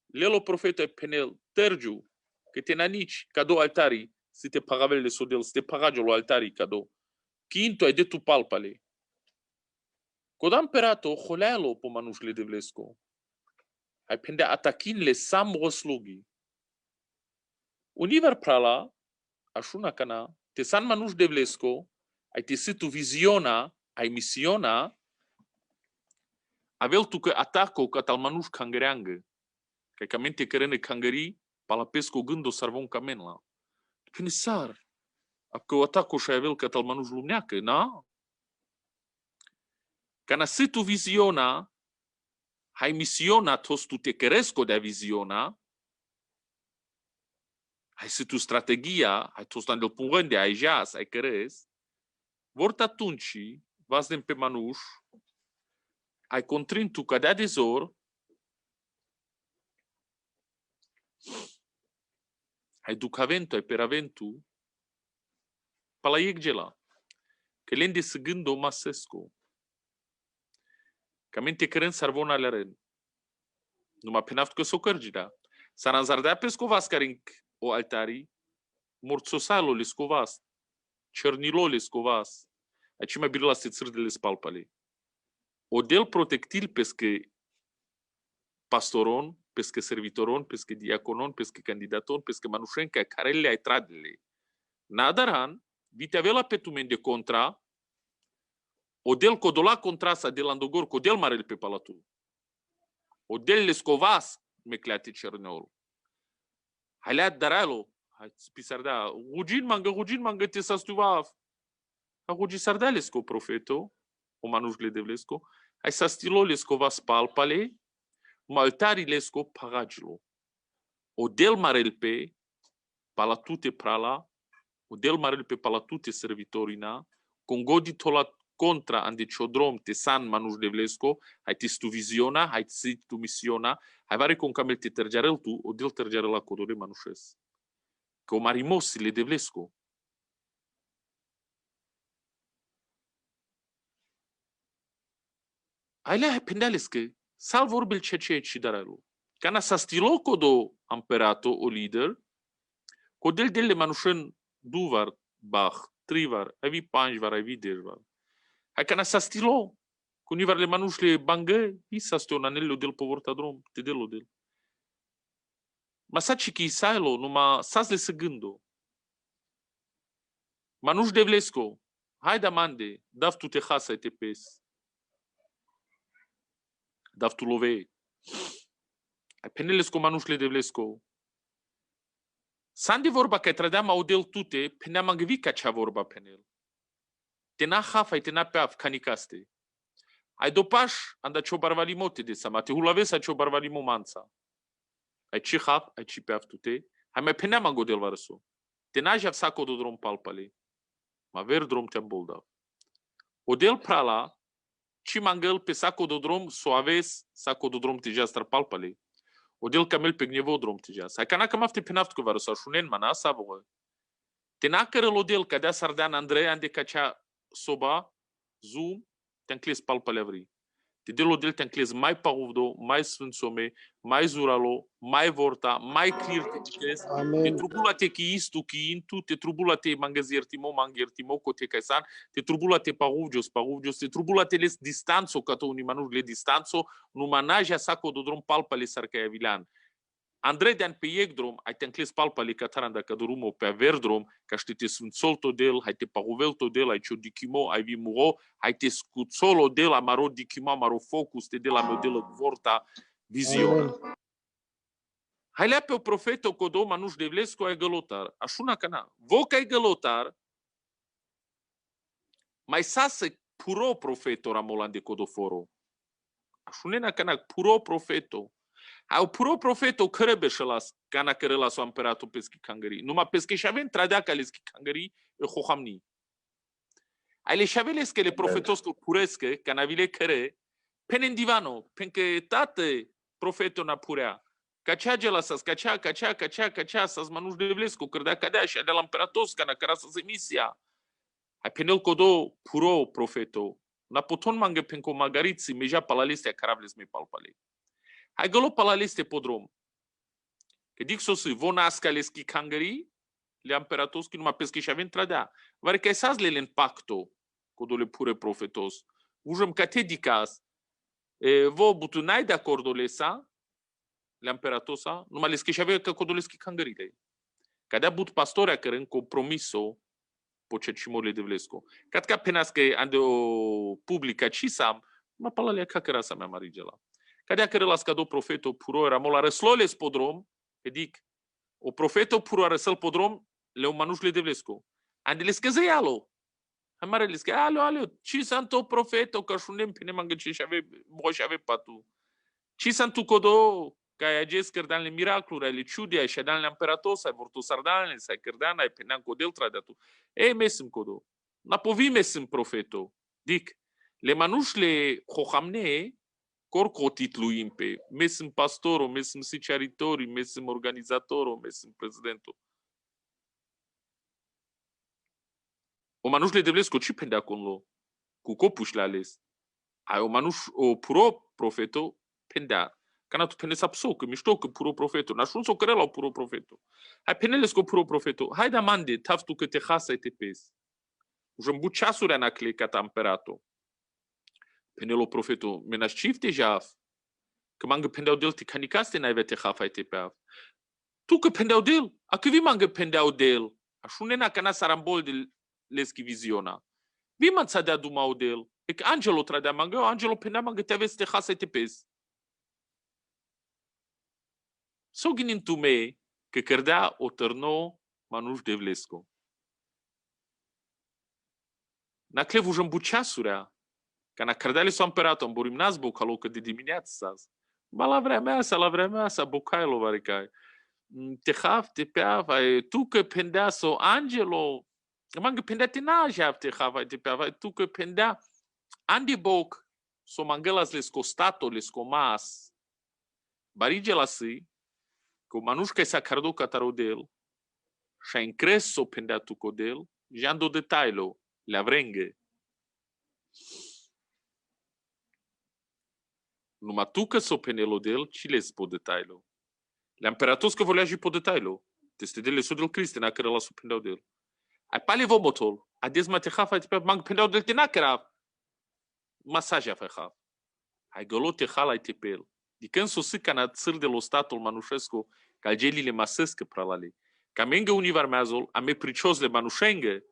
lelo profeta e penel tergiu, că te nanici, cado altari, si te pagavele sodel, si te pagagiolo altari cado. Quinto ai de tu palpale. Coda imperato, holealo po manușle devlesco. Hai pende atacinle sam roslogi. Univer prala, așuna cana, te san manuș devlesco, ai te situ visiona, ai misiona, avel tu că ataco ca tal manuș cangereangă, că camente cărene cangării, palapesco gândo sarvon camenla. Pune sar, că o ataco și avel ca tal manuș lumneacă, na? Cana situ visiona, hai misiona tos tu te cresco de visiona, hai situ strategia, hai tos dan del punrânde, ai jas, ai căres, vort atunci, vas dem pe manuș, ai contrin tu ca de zor, hai ducavento, ai peraventu, pala iegela, că lende să gândo masesco. Ca mente cărând sarvona le ren. Numai penaft că s-o cărgida. Saranzardea pe scovas care o altari, morțosalo le scovas, cernilo le scovas, aici mai birla se țârdele spalpale. O del protectil pesque pastoron, pesque servitoron, pesque diaconon, pesque candidaton, pesque manușenca, care le ai tradele. Nadaran, vite avea pe tumen de contra, o del codola contrasa de landogor, o del marel pe palatu. O del le scovas, mecleate cerneol. Hai leat daralo, hai spisardea, rugin mangă te sastuvav. A rugi sardalesco profeto, o manușle devlesco, hai sastilo le scovas palpale, maltari lesco paragilo. O del marel pe palatute prala, o del marel pe palatute servitorina, con godi tola contra ande ciodrom te san manuș devlesco, hai te stu visiona, hai te tu misiona, hai vari con camel te tergiarel tu, o del tergiarel la codore manușes. Că o marimosi le devlesco. Ailea pendaleske, sal vorbil ce ci daralo. Kana sa stilo kodo amperato o leader, kodel delle manushen duvar bach, trivar, avi panjvar, avi dejvar. Hai kana sa stilo, kunivar le manushle bangă, isa ste un anello del povortadrom, te delo del. Ma sa ci sailo, numa sas le segundo. Manuș Devlesco, hai da mande, dav tu te hasa e te pes. Dav tu love. Ai penelesco Manușle Devlesco. Sandi vorba că tradeam audel tute, peneam angăvi ca cea vorba penel. Te na hafa, te na peaf, canicaste. Ai dopaș, anda cio barvalimote de sama, te hulavesa cio barvalimo manța. Ai ci haf, ai ci peaf tute, hai mai peneam angodel varăso. Te na jav saco do drom palpale. Ma ver drom te-am boldav. Odel prala, ci mangăl pe saco do drom soaves, saco do drom te jastar palpale. Odel camel pe gnevo drom te jas. Hai cana cam afte penaft cu varăso, așunen mana sabă. Te na cărăl odel, ca dea sardean Andrei, ande ca cea soba, zoom, te-am cles palpale avri. Te del odel te-am cles mai pauvdo, mai sfânțome, mai zuralo, mai vorta, mai clear te cles. Te trubula te ki istu ki intu, te trubula te manghertimo, co te caisan, te trubula te pauvdios, te trubula te les distanzo, ca to unimanul le distanzo, numanaja saco do drom palpale sarcaia vilan. Andrei de-an pe iegdrom, ai te încles palpale cataran dacă durumo pe averdrom, ca știi te sfânțol todel, hai te pahuvel todel, ai cio dikimo, ai vimuro, hai te scuțolo del, amaro dikimo, amaro focus, te del amedelă vorta viziona. Hai lea pe o profetă codo Manuș Devlescu ai gălotar, așuna cana, voc ai gălotar, mai sase puro profeto ramolan de codoforo. Așunena cana, puro profeto. Au puro profeto crebe șelas, cana cărela s-o amperatul peschi cangării. Numai peschi și avem tradea ca leschi cangării, e hohamni. Ai le șavelesche le profetosco curesche, cana vile căre, penen divano, penke tate profeto na purea. Cacea gelasas, cacea, sas Manuș Devlescu, cărdea cadea și adea la amperatos, cana căra să se misia. Ai penel codo puro profeto. Na poton mangă penco magariți, meja palalestea caravles me palpale. Hai gălo palaleste podrom. Că dic sosi, vo nasca leschi cangării, le amperatos, că numai pesche și avem tradea. Vare că esas le pacto, codo le pure profetos. Ujăm ca te dicas, vo butunai de acordo lesa, le amperatos, numai leschi și avem că codo leschi cangările. Ca dea but pastorea care în compromiso, poce cimole Devlescu. Cat ca penas că ande o publica ci sam, ma palalea ca cărasa mea marigela. Cadea că relas cado profeto puro era mola răsloles podrom, că dic, o profeto puro a răsăl podrom, le Manușle Devlescu. Andele scăzăialo. Amare le scăză, alo, ci santo profeto, că șunem pine mangă ce și ave, moș ave patu. Ci santo codo, că ai ages cărdanle miracluri, ai le ciudia, și adanle amperatos, ai vortu sardanle, ai cărdan, ai penean codel tradeatu. E mesim codo. Napovi mesim profeto. Dic, le Manușle hohamne, corco titluim pe, mesim pastoro, mesim siceritori, mesim organizatoro, mesim prezidentul. O Manușle Devlescu ce pendea acolo? Cu copuși le ales. Ai o Manuș, o puro profeto pendea. Cana tu pende sapso, că mișto că puro profeto. N-așun s-o cărela o puro profeto. Hai penelesco puro profeto. Hai da mande, taftu că te hasa e te pes. Ujămbu ceasurea na clecata amperato. Penelo profeto, menaș cifte jaf. Că mangă pendeau del te canicaste n-ai vete hafa e te peaf. Tu că pendeau del, a că vi mangă pendeau del. Așunena că na sarambol de leschi viziona. Vi man ța dea dumau del. E că Angelo tradea mangă, Angelo pendea mangă te aveți te hasa e te pes. S-o gândit tu me că cărdea o tărno Manuș Devlescu. Na clevu jămbu ceasurea. Ca na cărdea s-o amperato, am borim nazbo ca locă de dimineață sas. Ba la vremea sa, bocailo varicai. Te haf, te peava, tu că pendea so Angelo, mangă pendea te n-ajaf te haf, te peava, tu că pendea andi boc, so mangălas lesco stato, lesco mas, barigela si, că Manușca s-a cardo catarodel, și-a încres so pendea tu codel, jando detailo, le avrenghe. Numai tu că s-o penelo del, ci le po detailo. Le-am peratos că volea și po detailo. Este dele so del Cristi, na care la so pendeu del. Ai pale vomotol, a des mate hafa te pe mang pendeu del tina kera. Masaja fa ha. Ai golote hala te pel. Di când so sica na tsir de lo statul manușescu, ca gelile masescă pralale. Ca menge univarmeazol, a me pricios le manușenge.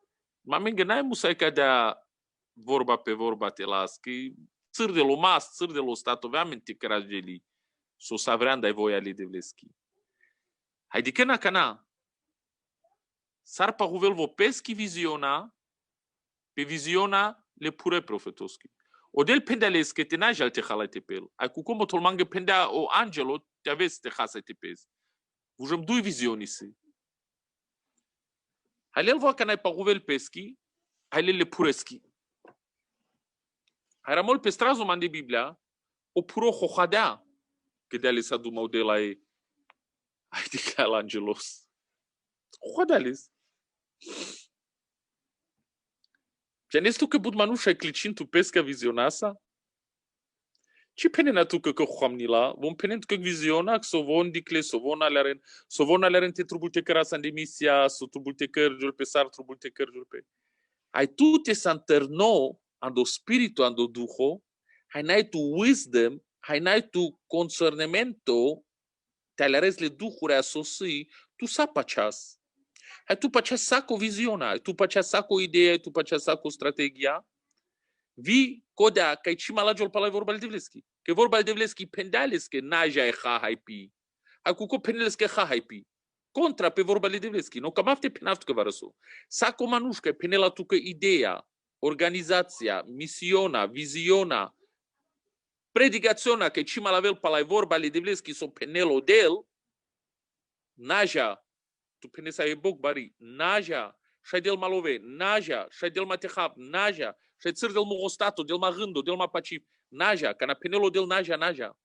Ma menge n-ai musai ca de vorba pe vorba te las, că tsir de lo mas, tsir de lo statul, veamente că geli. So savreanda ai voia li de vleschi. Hai di când cana. Sar pa huvel vo peschi visiona, pe visiona le pure profetoschi. Odel pendales che te naja te hala te pel. Ai cu como tol mange penda o angelo te avesse te hasa te pes. Vujam dui visioni si. Hai lel vo cana pa huvel peschi, hai le pureschi. Hai ramol pe strazo mande Biblia, o puro hohadea, che de alesa du modela e ai di cal angelos. Hohadales. Já nesse tu que bud manușa clicin tu pesca visionasa? Ce penena tu că xamni la? Vom penent că visiona, că so von dicle, so von aleren te trubulte căra de misia, so trubulte cărjul pe sar, trubulte cărjul pe. Ai tu te santerno ando spiritu ando duho, hai nai tu wisdom, hai nai tu concernimento, te aleres le duhuri asosi, tu sapachas. Hai tu pacea saco viziona, tu pacea saco idee, tu pacea saco strategia. Vi codea că ai cima la jol pala vorba de vleski. Că vorba de vleski pendales că naja e ha hype. Hai cu pendeles că ha hype. Contra pe vorba de vleski, no cam afte penaft că varăso. Saco manușca penela tu că ideea, organizația, misiona, viziona, predicaționa că cima la vel pala vorba de vleski so penelo del naja tu penesa e bog bari naja și del malove naja și del matehab naja și țăr del mogostato del magândo del mapacip naja ca na penelo del naja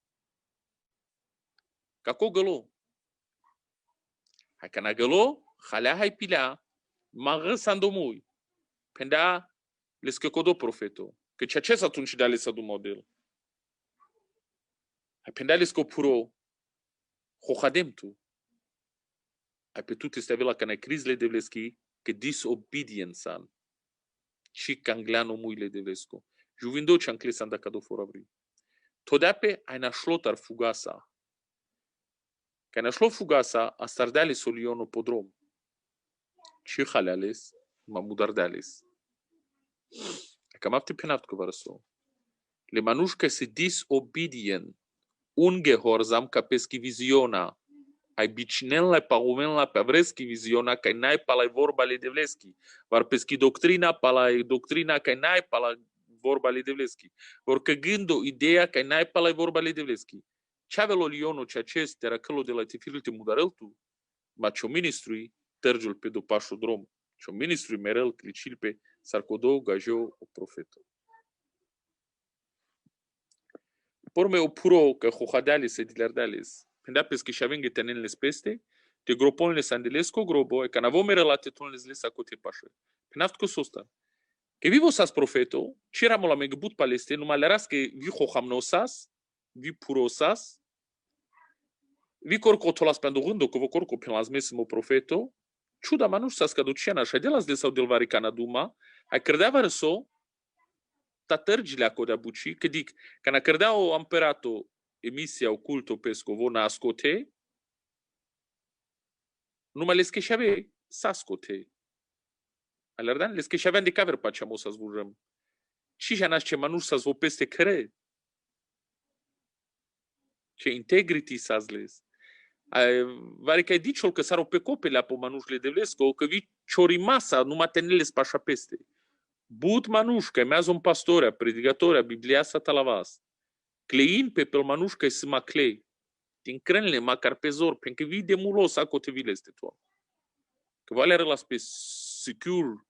ca co gălo hai ca na gălo halea hai pilea magă sandomui penda lescă codo profeto că ceea ce atunci de ales adu model hai penda lescă puro hohadem tu ai pe tutte ste avela cana crizle de vleski che disobedience și cangliano muile de vlesco juvindo chankle sanda cado for abri todape ai nașlotar fugasa că nașlo fugasa a stardale soliono podrom și halales mamudardales cam apte penat cu varso le manușca se disobedient ungehorsam ca peschi visiona ai bicinella paumela pe vreschi visiona că n-ai pala vorba le devleski var peschi doctrina pala doctrina că n-ai pala vorba le devleski vor că gândo ideea că n-ai pala vorba le devleski ce avelo lionul ce acest era călo de la tifilul te mudarel tu ma ce ministrui tărgiul pe do pașul drom ce ministrui merel clicil pe sarcodo gajo o profeto porme o puro că hohadales e dilerdales penda peschi și avem gătenenles peste, te groponles andelesco grobo, e ca n'avomere la tetonles les acote pașă. Penaft cu sosta. Că vivo sas profeto, ce eramo la megbut paleste, numai leras că vi hohamnosas, vi purosas, vi corco tolas pendurândo, că vă corco pe las mesimo profeto, ciuda manuș sas caduciana, și adelas de sau del varicana duma, ai credeva răso, tatărgile acodea buci, că dic, ca n'a credea o amperato, emisia oculto pescovo na ascote numai les che șave sascote alerdan les che șavean de caver pa ceamo să zvujăm ci janas ce manuș să zvo peste cre ce integrity sazles vari că diciol că saro pe copele apo manușle de vlesco că vi ciorimasa numai teneles pașa peste but manuș că mează un pastore predicatoria biblia sa talavas Clein pe pel manușca e sima clei. Din crânile macar pe zor, pentru că vii de mulos acote vile este tu. Că vale rălas pe secure,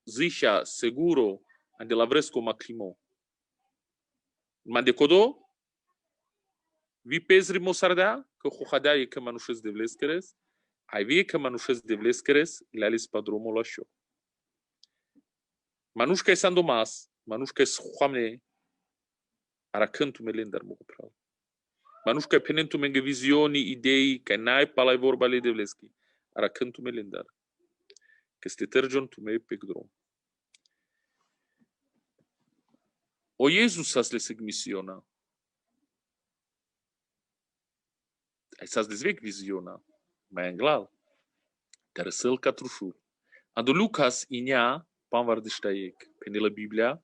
zișa, seguro, ande la vresco maclimo. Ma de codo, vi pezri mosardea, că hohadea e că manușez de vleskeres, ai vie că manușez de vleskeres, le ales padromul la șo. Manușca e sandomas, manușca e shuamne, Aracântu melendar mo pral. Manuș că penentu menge vizioni, idei, că n-ai palai vorba le devleski. Aracântu melendar. Că ste tărgion tu me pe drum. O Iesus as le seg misiona. Ai s-as dezvec viziona. Mai anglal. Dar să-l catrușul. Ando Lucas inia panvar de ștaiec. Pene la Biblia.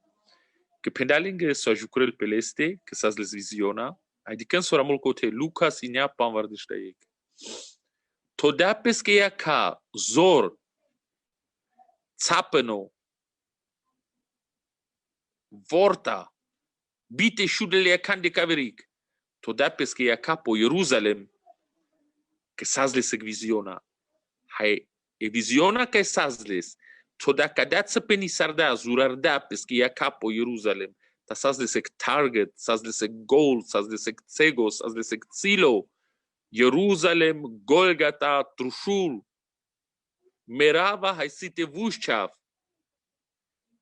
Că pendalinge s-o ajucurel peleste. Că s-as les viziona. Adică în sora mult cote Lucas inia panvar de ștaiec. Todea pesche ea ca zor. Țapăno. Vorta. Bite șudele ea can de caveric. Todea pesche ea ca po Ierusalem. Că s-as les viziona. Hai, e viziona că s-as les. Todea cadea să penisardea, zurardea pesche ea ca po Ierusalem. Ta s-as les target, s-as les goal, s-as les cego, s-as les cilo. Ierusalem, Golgata, Trușul. Merava, hai să te vușceav.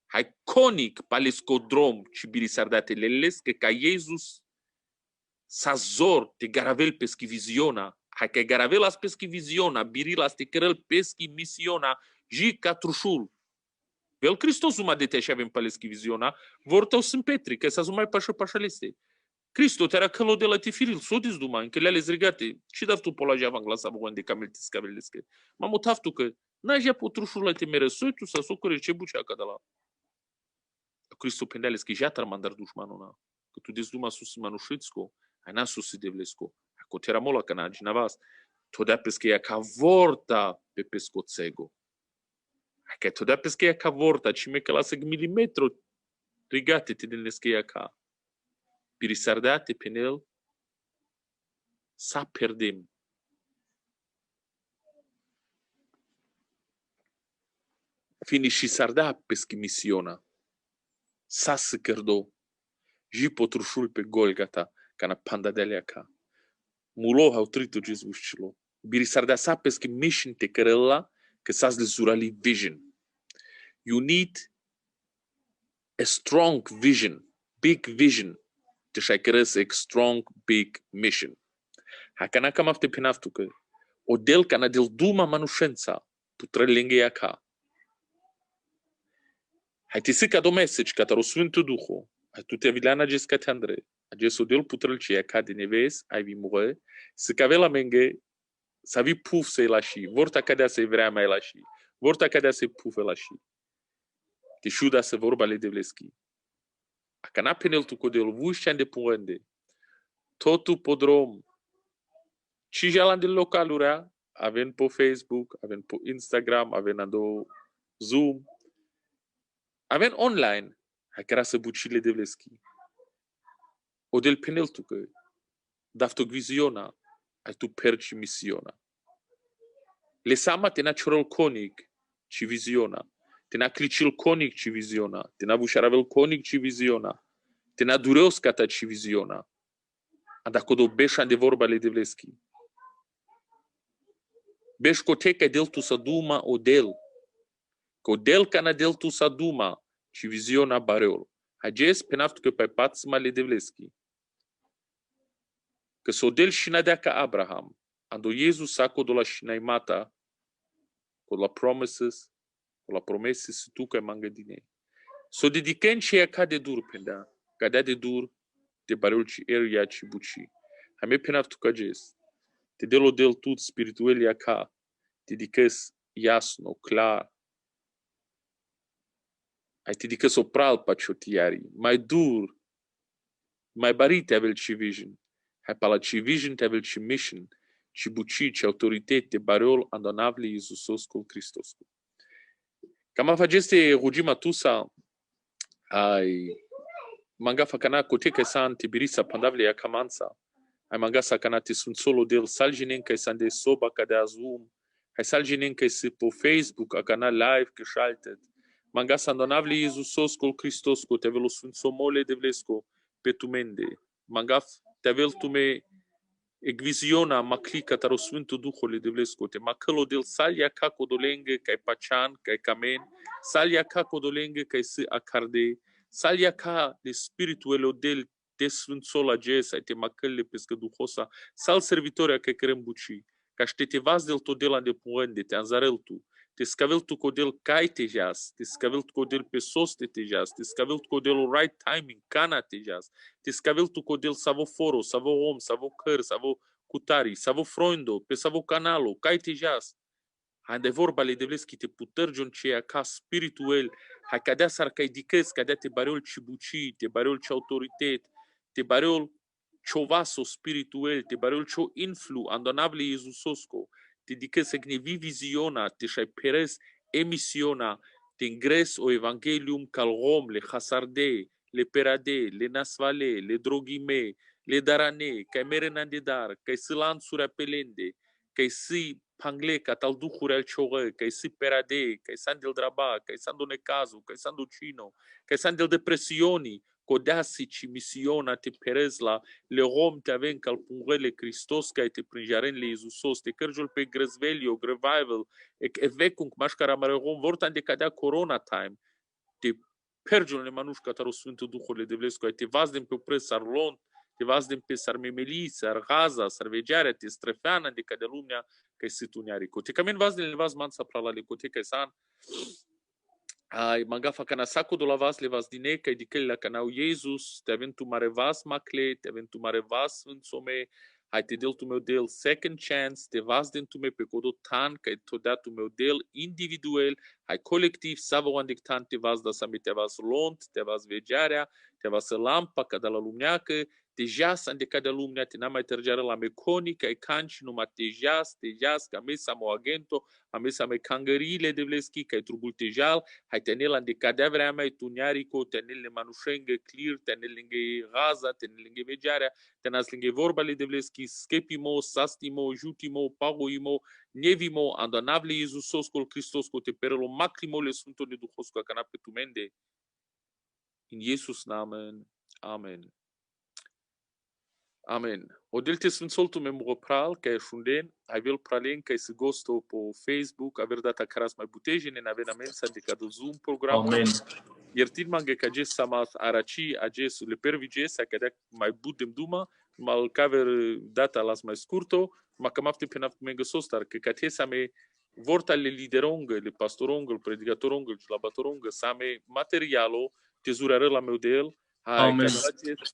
Hai conic palescodrom și birisardate lelescă ca Iesus s-a zor te garavel peschi viziona. Hai că garavel as peschi viziona, birila ste cărăl peschi misiona, ji ca Trușul. Vel Hristos uma de te și avem paleschi viziona, vortău sunt Petri, că s-a zumai pașaleste. Cristo te-era călo de la tifiril, s-o dizduma, încă le-ales regate. Și dar tu polaja avang la sabăgoan de camel tiscavelescă. M-am mutat tu că n-ajea potrușul la te merăsoi tu să socure ce bucea ca de la. Cristo pendeales că ja mandar dușmanul că tu dizduma sus manușitsko, ai n-a sus devlesko. Ako te era mola că n-a ginavas. Todea pesche ea ca vorta pe pescoțego. Că todea pesche ea ca vorta, ci me că lasă milimetru rigate te din lesche ea ca. Pirisardate pe el sa perdem. Fini și sarda peschi misiona. Sa se cărdo. Și potrușul pe Golgata, ca na panda de alea ca. Mulo au tritu Jesus cilo. Birisardea sa peschi mission te cărăla, că sa le zurali vision. You need a strong vision, big vision. Te șai cărăs strong, big mission. Haka na cam afte penaftu că o del ca na del duma manușența, putrălenge ea ca. Hai ti sica do message ca taro Sfântul Duhu, hai tu te vilana ges te Andrei, a ges o del putrălce ca de neves, ai vi mure, să cavela menge, să vi puf să-i lași, vorta cadea să-i vrea mai lași, vorta cadea să-i pufe lași. Te șuda să vorba le devleschi. Aka na penel tu codel vușan de puende. Totu podrom. Și jalan de localura, avem pe Facebook, avem pe Instagram, avem ando Zoom. Avem online. Hai că să bucile devleschi. O del penel tu că dafto viziona, ai tu perci misiona. Le sama te natural conic ci visiona. Te na clicil conic ci visiona. Te na bușaravel conic ci visiona. Te na dureoscata ci visiona. Anda codo beșan de vorba le devleschi. Beș coteca del tu sa duma o del. Că o del cana del tu sa duma ci visiona bareol. Hages penaftu că pe patsma le devleschi. Că so del șinadea ca Abraham. Ando Iesus sa codo la șinaimata. Codo la promises. La promesse se tu că mangadine. So dedicăm ce ca de dur penda, ca de dur de barul ci eria ci buci. Hame penaf tu ca jes. Te delo del tut spiritual ya ca. Dedicas jasno, clar. Ai te dedicas o pral paciotiari, mai dur, mai barite avel ci vision. Hai pala ci vision te avel ci mission, ci buci ci autoritate barul andonavle Iisus col Hristos. Cam afageste rugima tusa ai manga fakana koteka san tibirisa pandavle ya kamansa ai manga sakana te sunt solo del saljinen kai sande soba ka de Zoom ai saljinen kai se po Facebook a canal live geschaltet manga sandonavle Iisus col Hristos co te velo sunt somole de vlesco pe tumende manga te vel tume Egvisiona maclica taro Sfântul Duhul de vlescote, macălo del salia ca codolenge ca pacian, ca camen, salia ca codolenge ca se acarde, salia ca de spirituelo del te sfânțol ages, ai te macălle pescă duhosa, sal servitoria că crem buci, ca și te vas del todela de puende, te anzarel tu, te scavel tu codel cai te jas, te scavel tu codel pe sos te jas, te scavel tu codel right timing, cana te jas, te scavel tu codel savo foro, savo om, savo căr, savo cutari, savo froindo, pe savo canalo, cai te jas. Hai de vorba le devleski te putărgion ceea ca spirituel, hai cadea s-ar ca idicăs, cadea te bareol cibuci, te bareol ce autoritet, te bareol ciovaso spirituel, te bareol cio influ, andonable Iisusosco, te dicăs să gnevi viziona, te șai perez emisiona, te ingres o evangelium cal rom, le hasarde, le perade, le nasvale, le droghime, le darane, ca merenan de dar, ca sălansuri apelende, ca si pangle ca tal duhuri al cioră, ca si perade, ca san del draba, ca san do necazu, ca san do cino, ca san del depresioni, codasici misiona te perezla, le rom te aven cal pungrele Christos ca te prinjaren le Iisusos, te cărgiul pe grăzvelio, revival, evecum mașcara mare rom, vortan de cadea corona time, te pergiul ne manușca taro Sfântul Duhul de Vlescu, te vazdem pe opres sarlon, te vazdem pe sarmemeli, sargaza, sarvegearea, te strefeana de cadea lumea, ca e situniarico. Te camen vazdem le vaz mansa prala le cote ca san, ai mangafa cana saco do la vas le vas dine, ca dică la canau Jesus, te avem tu mare vas macle, te avem tu mare vas însome, hai te del tu meu del second chance, te vas den tu me pe codo tan, ca te da tu meu del individual, hai colectiv, savo andic tan te vas da sami te vas lont, te vas vegearea, te vas lampa ca da la lumneacă, te jas andeca de lumnea, te n-am mai tărgeară la meconi, ca e canci numai te jas, ca mesa mo agento, a mesa me cangăriile de vleschi, ca e trubul te jal, hai tenel andeca de vrea mai tuniarico, tenel le manușengă clear, tenel lângă raza, tenel lângă vegearea, tenas lângă vorbale de vleschi, schepimo, sastimo, jutimo, pagoimo, nevimo, andonavle Iisusoscol Cristosco, te perelo macrimo le Sfântul de Duhosco, ca pe tu mende. In Jesus namen. Amen. Amen. Odel te sfânțoltu memuro pral, ca e șunden, ai vel pralen, ca e se gosto po Facebook, aver data caras mai butejene, n-avena mensa de ca do Zoom program. Amen. Iertin mange ca ges samas araci, ages le perviges, a cadea mai budem duma, mal caver data las mai scurto, ma cam afte penaf menge sostar, că ca te same vorta le liderongă, le pastorongă, le predicatorongă, le labatorongă, same materialo, te zurară la meu de el, hai,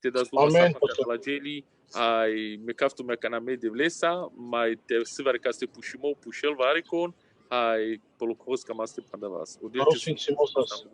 te das duma sapa ca la geli, ai mecaftu mea caname de vlesa, mai te sivare ca ste pușimo, pușel varicon, ai polucos cam aste pandavas. Rosing Simosas.